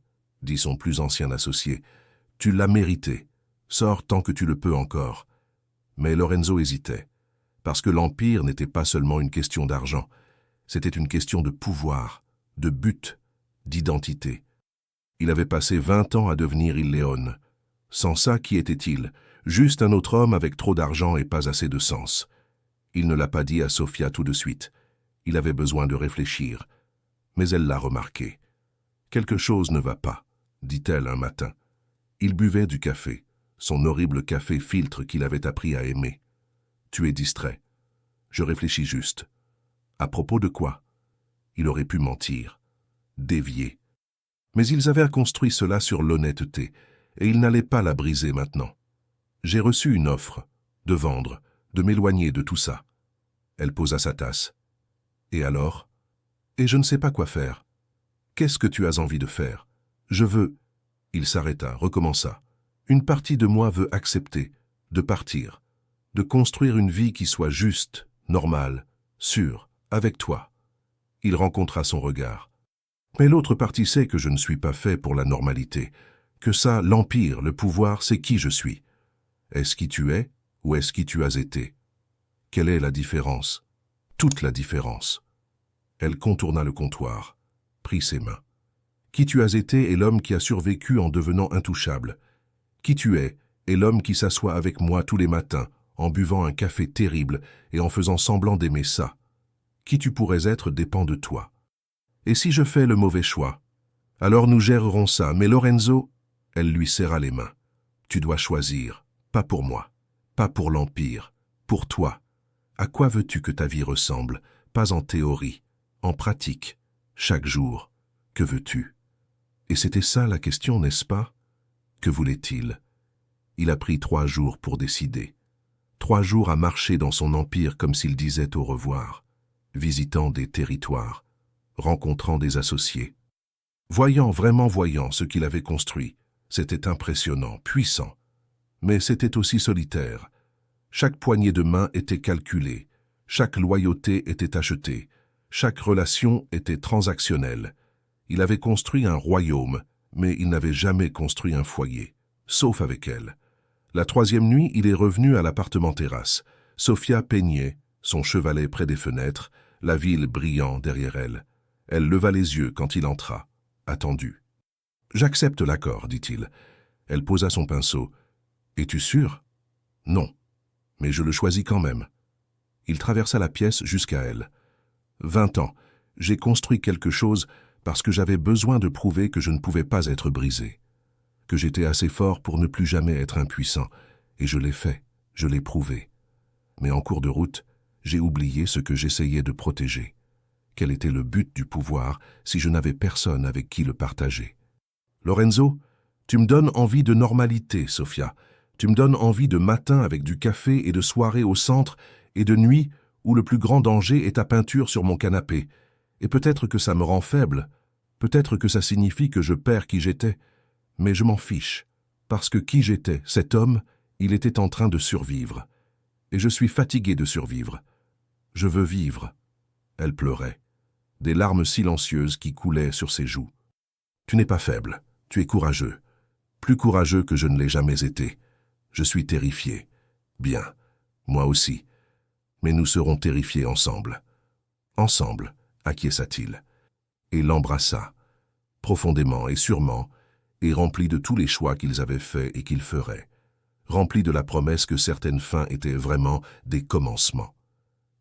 dit son plus ancien associé. « Tu l'as mérité. Sors tant que tu le peux encore. » Mais Lorenzo hésitait, parce que l'Empire n'était pas seulement une question d'argent. C'était une question de pouvoir, de but, d'identité. Il avait passé 20 ans à devenir Illeone. Sans ça, qui était-il? Juste un autre homme avec trop d'argent et pas assez de sens. Il ne l'a pas dit à Sofia tout de suite. Il avait besoin de réfléchir. Mais elle l'a remarqué. « Quelque chose ne va pas », dit-elle un matin. Il buvait du café, son horrible café filtre qu'il avait appris à aimer. « Tu es distrait. »« Je réfléchis juste. » À propos de quoi? Il aurait pu mentir, dévier. Mais ils avaient construit cela sur l'honnêteté, et ils n'allaient pas la briser maintenant. J'ai reçu une offre, de vendre, de m'éloigner de tout ça. Elle posa sa tasse. Et alors? Et je ne sais pas quoi faire. Qu'est-ce que tu as envie de faire? Je veux... Il s'arrêta, recommença. Une partie de moi veut accepter, de partir, de construire une vie qui soit juste, normale, sûre, avec toi. Il rencontra son regard. Mais l'autre partie sait que je ne suis pas fait pour la normalité, que ça, l'empire, le pouvoir, c'est qui je suis. Est-ce qui tu es ou est-ce qui tu as été? Quelle est la différence? Toute la différence. Elle contourna le comptoir, prit ses mains. Qui tu as été est l'homme qui a survécu en devenant intouchable. Qui tu es est l'homme qui s'assoit avec moi tous les matins, en buvant un café terrible et en faisant semblant d'aimer ça. Qui tu pourrais être dépend de toi. Et si je fais le mauvais choix? Alors nous gérerons ça, mais Lorenzo, elle lui serra les mains. Tu dois choisir, pas pour moi, pas pour l'Empire, pour toi. À quoi veux-tu que ta vie ressemble? Pas en théorie, en pratique, chaque jour. Que veux-tu? Et c'était ça la question, n'est-ce pas? Que voulait-il? Il a pris 3 jours pour décider. 3 jours à marcher dans son empire comme s'il disait au revoir, visitant des territoires, rencontrant des associés. Vraiment voyant ce qu'il avait construit, c'était impressionnant, puissant. Mais c'était aussi solitaire. Chaque poignée de main était calculée, chaque loyauté était achetée, chaque relation était transactionnelle. Il avait construit un royaume, mais il n'avait jamais construit un foyer, sauf avec elle. La 3e nuit, il est revenu à l'appartement terrasse. Sofia peignait, son chevalet près des fenêtres, la ville brillant derrière elle. Elle leva les yeux quand il entra, attendu. « J'accepte l'accord, dit-il. » Elle posa son pinceau. « Es-tu sûr? »« Non, mais je le choisis quand même. » Il traversa la pièce jusqu'à elle. « 20 ans, j'ai construit quelque chose parce que j'avais besoin de prouver que je ne pouvais pas être brisé, que j'étais assez fort pour ne plus jamais être impuissant, et je l'ai fait, je l'ai prouvé. Mais en cours de route, j'ai oublié ce que j'essayais de protéger. Quel était le but du pouvoir si je n'avais personne avec qui le partager? Lorenzo, tu me donnes envie de normalité, Sofia. Tu me donnes envie de matin avec du café et de soirée au centre et de nuit où le plus grand danger est ta peinture sur mon canapé. Et peut-être que ça me rend faible, peut-être que ça signifie que je perds qui j'étais, mais je m'en fiche, parce que qui j'étais, cet homme, il était en train de survivre. Et je suis fatigué de survivre. Je veux vivre. Elle pleurait, des larmes silencieuses qui coulaient sur ses joues. Tu n'es pas faible, tu es courageux, plus courageux que je ne l'ai jamais été. Je suis terrifié. Bien, moi aussi. Mais nous serons terrifiés ensemble. Ensemble, acquiesça-t-il, et l'embrassa, profondément et sûrement, et rempli de tous les choix qu'ils avaient faits et qu'ils feraient, rempli de la promesse que certaines fins étaient vraiment des commencements.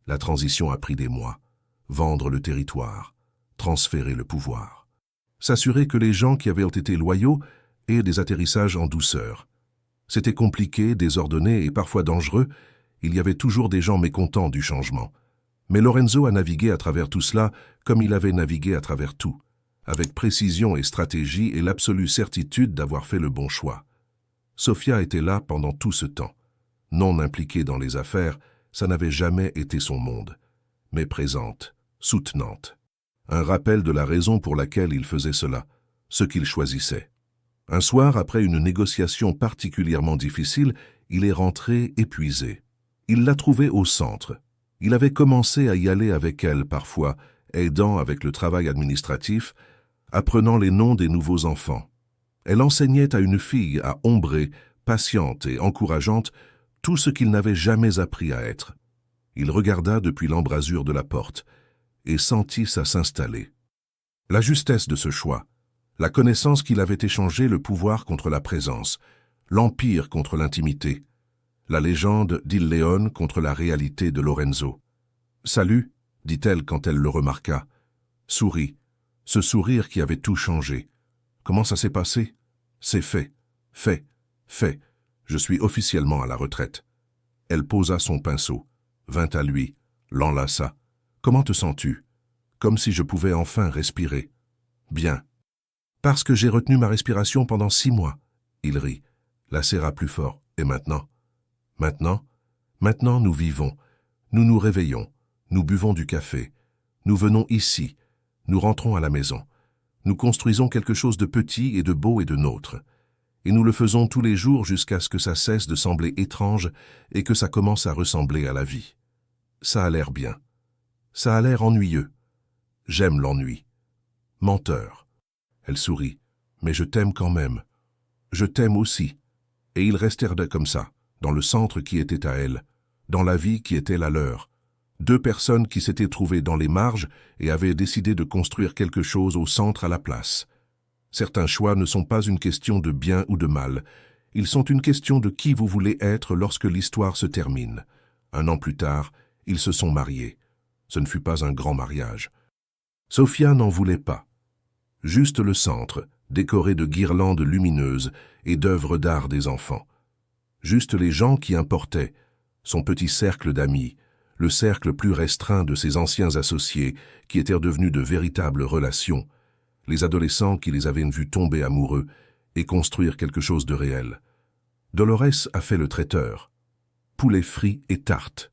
La transition a pris des mois, vendre le territoire, transférer le pouvoir, s'assurer que les gens qui avaient été loyaux aient des atterrissages en douceur. C'était compliqué, désordonné et parfois dangereux, il y avait toujours des gens mécontents du changement. Mais Lorenzo a navigué à travers tout cela comme il avait navigué à travers tout, avec précision et stratégie et l'absolue certitude d'avoir fait le bon choix. Sofia était là pendant tout ce temps. Non impliquée dans les affaires, ça n'avait jamais été son monde, mais présente, soutenante. Un rappel de la raison pour laquelle il faisait cela, ce qu'il choisissait. Un soir, après une négociation particulièrement difficile, il est rentré épuisé. Il l'a trouvée au centre. Il avait commencé à y aller avec elle parfois, aidant avec le travail administratif, apprenant les noms des nouveaux enfants. Elle enseignait à une fille à ombrer, patiente et encourageante, tout ce qu'il n'avait jamais appris à être. Il regarda depuis l'embrasure de la porte et sentit ça s'installer. La justesse de ce choix, la connaissance qu'il avait échangé le pouvoir contre la présence, l'empire contre l'intimité, la légende d'Il Leone contre la réalité de Lorenzo. « Salut », dit-elle quand elle le remarqua. Sourit, ce sourire qui avait tout changé. « Comment ça s'est passé ?»« C'est fait, fait, fait. Je suis officiellement à la retraite. » Elle posa son pinceau, vint à lui, l'enlaça. « Comment te sens-tu » ? Comme si je pouvais enfin respirer. « Bien. »« Parce que j'ai retenu ma respiration pendant 6 mois. » Il rit, la serra plus fort. « Et maintenant ?»« Maintenant ? Maintenant nous vivons. Nous nous réveillons. Nous buvons du café. Nous venons ici. Nous rentrons à la maison. Nous construisons quelque chose de petit et de beau et de nôtre. Et nous le faisons tous les jours jusqu'à ce que ça cesse de sembler étrange et que ça commence à ressembler à la vie. Ça a l'air bien. Ça a l'air ennuyeux. J'aime l'ennui. Menteur. Elle sourit. Mais je t'aime quand même. Je t'aime aussi. Et ils restèrent comme ça, dans le centre qui était à elle, dans la vie qui était la leur. Deux personnes qui s'étaient trouvées dans les marges et avaient décidé de construire quelque chose au centre à la place. Certains choix ne sont pas une question de bien ou de mal. Ils sont une question de qui vous voulez être lorsque l'histoire se termine. 1 an plus tard, ils se sont mariés. Ce ne fut pas un grand mariage. Sophia n'en voulait pas. Juste le centre, décoré de guirlandes lumineuses et d'œuvres d'art des enfants. Juste les gens qui importaient, son petit cercle d'amis, le cercle plus restreint de ses anciens associés qui étaient devenus de véritables relations, les adolescents qui les avaient vus tomber amoureux et construire quelque chose de réel. Dolores a fait le traiteur. Poulet frit et tarte,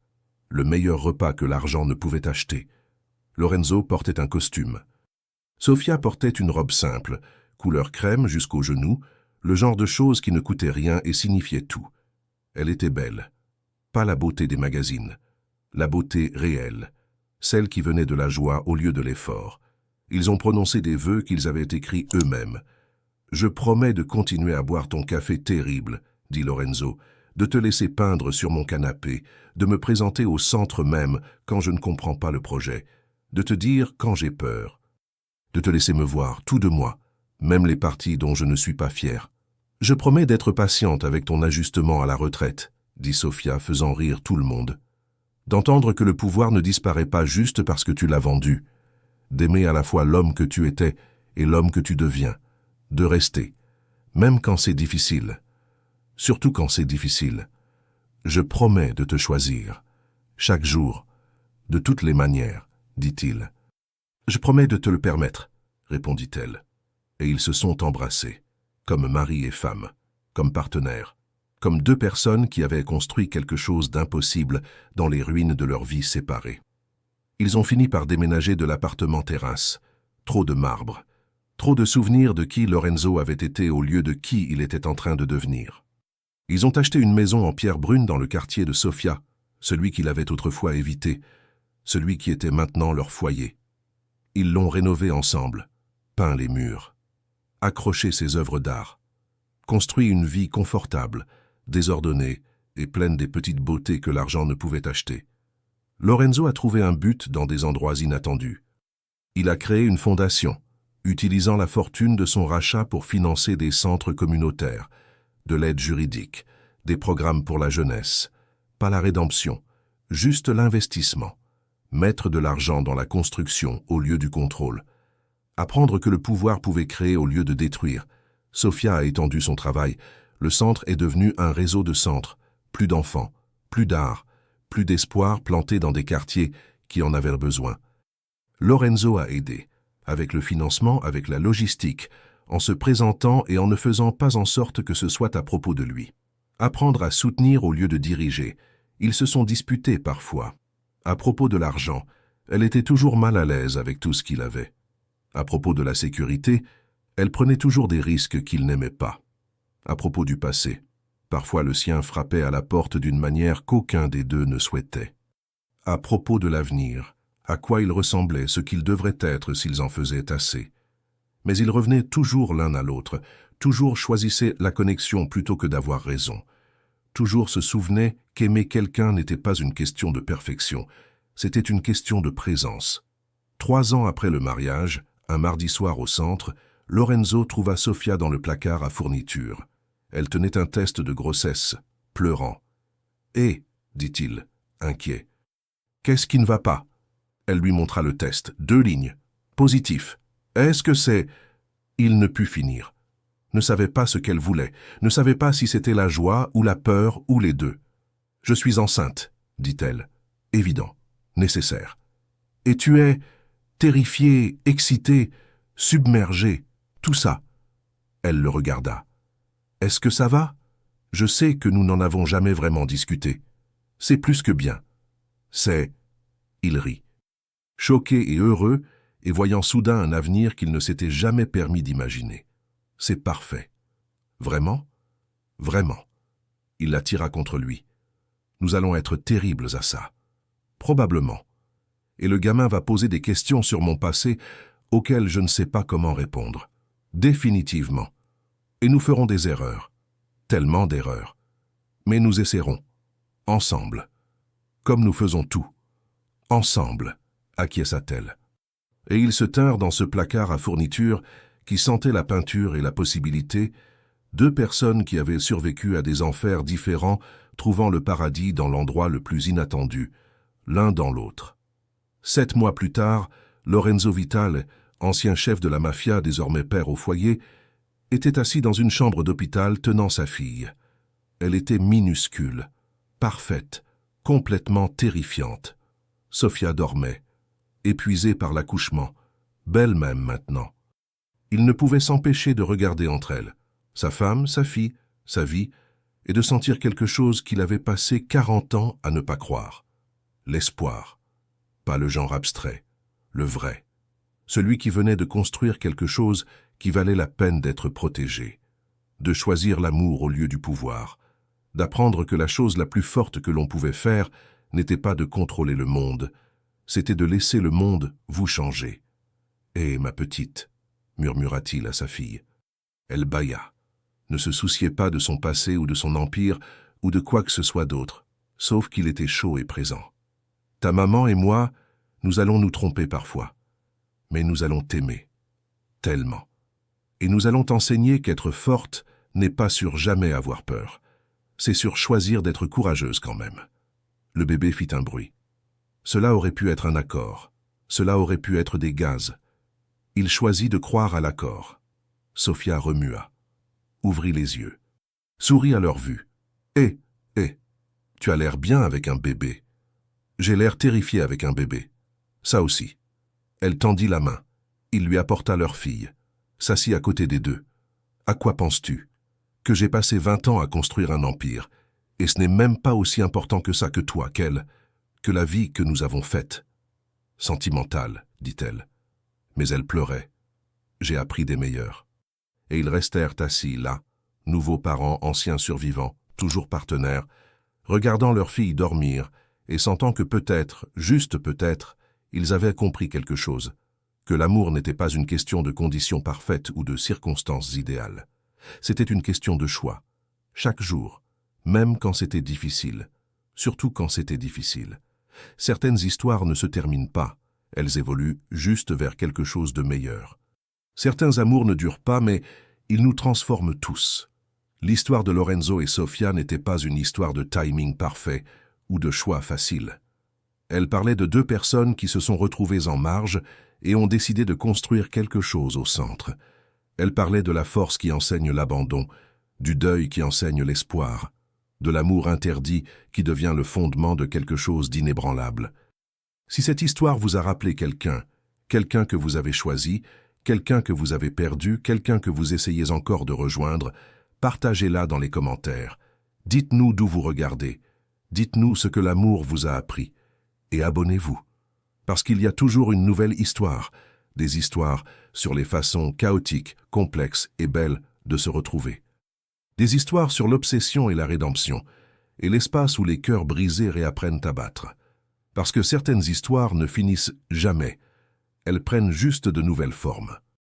le meilleur repas que l'argent ne pouvait acheter. Lorenzo portait un costume. Sophia portait une robe simple, couleur crème jusqu'aux genoux, le genre de chose qui ne coûtait rien et signifiait tout. Elle était belle. Pas la beauté des magazines. La beauté réelle. Celle qui venait de la joie au lieu de l'effort. Ils ont prononcé des vœux qu'ils avaient écrits eux-mêmes. « Je promets de continuer à boire ton café terrible, » dit Lorenzo, « de te laisser peindre sur mon canapé, de me présenter au centre même quand je ne comprends pas le projet, de te dire quand j'ai peur, de te laisser me voir, tout de moi, même les parties dont je ne suis pas fier. Je promets d'être patiente avec ton ajustement à la retraite, » dit Sophia, faisant rire tout le monde. D'entendre que le pouvoir ne disparaît pas juste parce que tu l'as vendu, d'aimer à la fois l'homme que tu étais et l'homme que tu deviens, de rester, même quand c'est difficile, surtout quand c'est difficile. Je promets de te choisir, chaque jour, de toutes les manières, dit-il. Je promets de te le permettre, répondit-elle. Et ils se sont embrassés, comme mari et femme, comme partenaires, comme deux personnes qui avaient construit quelque chose d'impossible dans les ruines de leur vie séparée. Ils ont fini par déménager de l'appartement terrasse. Trop de marbre, trop de souvenirs de qui Lorenzo avait été au lieu de qui il était en train de devenir. Ils ont acheté une maison en pierre brune dans le quartier de Sofia, celui qu'il avait autrefois évité, celui qui était maintenant leur foyer. Ils l'ont rénové ensemble, peint les murs, accroché ses œuvres d'art, construit une vie confortable, désordonnée et pleine des petites beautés que l'argent ne pouvait acheter. Lorenzo a trouvé un but dans des endroits inattendus. Il a créé une fondation, utilisant la fortune de son rachat pour financer des centres communautaires, de l'aide juridique, des programmes pour la jeunesse, pas la rédemption, juste l'investissement, mettre de l'argent dans la construction au lieu du contrôle, apprendre que le pouvoir pouvait créer au lieu de détruire. Sophia a étendu son travail, le centre est devenu un réseau de centres, plus d'enfants, plus d'art, plus d'espoir planté dans des quartiers qui en avaient besoin. Lorenzo a aidé, avec le financement, avec la logistique, en se présentant et en ne faisant pas en sorte que ce soit à propos de lui. Apprendre à soutenir au lieu de diriger. Ils se sont disputés parfois. À propos de l'argent, elle était toujours mal à l'aise avec tout ce qu'il avait. À propos de la sécurité, elle prenait toujours des risques qu'il n'aimait pas. À propos du passé, parfois le sien frappait à la porte d'une manière qu'aucun des deux ne souhaitait. À propos de l'avenir, à quoi ils ressemblaient, ce qu'ils devraient être s'ils en faisaient assez. Mais ils revenaient toujours l'un à l'autre, toujours choisissaient la connexion plutôt que d'avoir raison. Toujours se souvenaient qu'aimer quelqu'un n'était pas une question de perfection, c'était une question de présence. 3 ans après le mariage, un mardi soir au centre, Lorenzo trouva Sophia dans le placard à fournitures. Elle tenait un test de grossesse, pleurant. « Eh » dit-il, inquiet. « Qu'est-ce qui ne va pas ?» Elle lui montra le test, 2 lignes. « Positif. Est-ce que c'est… » Il ne put finir. Ne savait pas ce qu'elle voulait, ne savait pas si c'était la joie ou la peur ou les deux. « Je suis enceinte, » dit-elle. « Évident, nécessaire. »« Et tu es terrifié, excité, submergé, tout ça. » Elle le regarda. « Est-ce que ça va? Je sais que nous n'en avons jamais vraiment discuté. C'est plus que bien. C'est… » Il rit. Choqué et heureux, et voyant soudain un avenir qu'il ne s'était jamais permis d'imaginer. C'est parfait. Vraiment? Vraiment. Il la tira contre lui. Nous allons être terribles à ça. Probablement. Et le gamin va poser des questions sur mon passé auxquelles je ne sais pas comment répondre. Définitivement. Et nous ferons des erreurs. Tellement d'erreurs. Mais nous essaierons. Ensemble. Comme nous faisons tout. Ensemble, acquiesça-t-elle. Et ils se tinrent dans ce placard à fournitures qui sentait la peinture et la possibilité, deux personnes qui avaient survécu à des enfers différents, trouvant le paradis dans l'endroit le plus inattendu, l'un dans l'autre. 7 mois plus tard, Lorenzo Vitale, ancien chef de la mafia, désormais père au foyer, était assis dans une chambre d'hôpital tenant sa fille. Elle était minuscule, parfaite, complètement terrifiante. Sofia dormait, épuisée par l'accouchement, belle même maintenant. Il ne pouvait s'empêcher de regarder entre elles, sa femme, sa fille, sa vie, et de sentir quelque chose qu'il avait passé 40 ans à ne pas croire. L'espoir. Pas le genre abstrait, le vrai. Celui qui venait de construire quelque chose qui valait la peine d'être protégé. De choisir l'amour au lieu du pouvoir. D'apprendre que la chose la plus forte que l'on pouvait faire n'était pas de contrôler le monde, c'était de laisser le monde vous changer. « Eh, ma petite !» murmura-t-il à sa fille. Elle bâilla, ne se souciait pas de son passé ou de son empire ou de quoi que ce soit d'autre, sauf qu'il était chaud et présent. « Ta maman et moi, nous allons nous tromper parfois, mais nous allons t'aimer, tellement. Et nous allons t'enseigner qu'être forte n'est pas sur jamais avoir peur. C'est sur choisir d'être courageuse quand même. » Le bébé fit un bruit. Cela aurait pu être un accord. Cela aurait pu être des gaz. Il choisit de croire à l'accord. Sofia remua, ouvrit les yeux, sourit à leur vue. « Tu as l'air bien avec un bébé. » « J'ai l'air terrifié avec un bébé. Ça aussi. » Elle tendit la main. Il lui apporta leur fille. S'assit à côté des deux. « À quoi penses-tu? Que j'ai passé 20 ans à construire un empire, et ce n'est même pas aussi important que ça que toi, que la vie que nous avons faite. » « Sentimentale, dit-elle. Mais elle pleurait. J'ai appris des meilleurs. Et ils restèrent assis là, nouveaux parents, anciens survivants, toujours partenaires, regardant leur fille dormir et sentant que peut-être, juste peut-être, ils avaient compris quelque chose, que l'amour n'était pas une question de conditions parfaites ou de circonstances idéales. C'était une question de choix, chaque jour, même quand c'était difficile, surtout quand c'était difficile. Certaines histoires ne se terminent pas, elles évoluent juste vers quelque chose de meilleur. Certains amours ne durent pas, mais ils nous transforment tous. L'histoire de Lorenzo et Sofia n'était pas une histoire de timing parfait ou de choix facile. Elle parlait de deux personnes qui se sont retrouvées en marge et ont décidé de construire quelque chose au centre. Elle parlait de la force qui enseigne l'abandon, du deuil qui enseigne l'espoir, de l'amour interdit qui devient le fondement de quelque chose d'inébranlable. Si cette histoire vous a rappelé quelqu'un que vous avez choisi, quelqu'un que vous avez perdu, quelqu'un que vous essayez encore de rejoindre, partagez-la dans les commentaires. Dites-nous d'où vous regardez. Dites-nous ce que l'amour vous a appris. Et abonnez-vous. Parce qu'il y a toujours une nouvelle histoire, des histoires sur les façons chaotiques, complexes et belles de se retrouver. Des histoires sur l'obsession et la rédemption, et l'espace où les cœurs brisés réapprennent à battre. Parce que certaines histoires ne finissent jamais, elles prennent juste de nouvelles formes.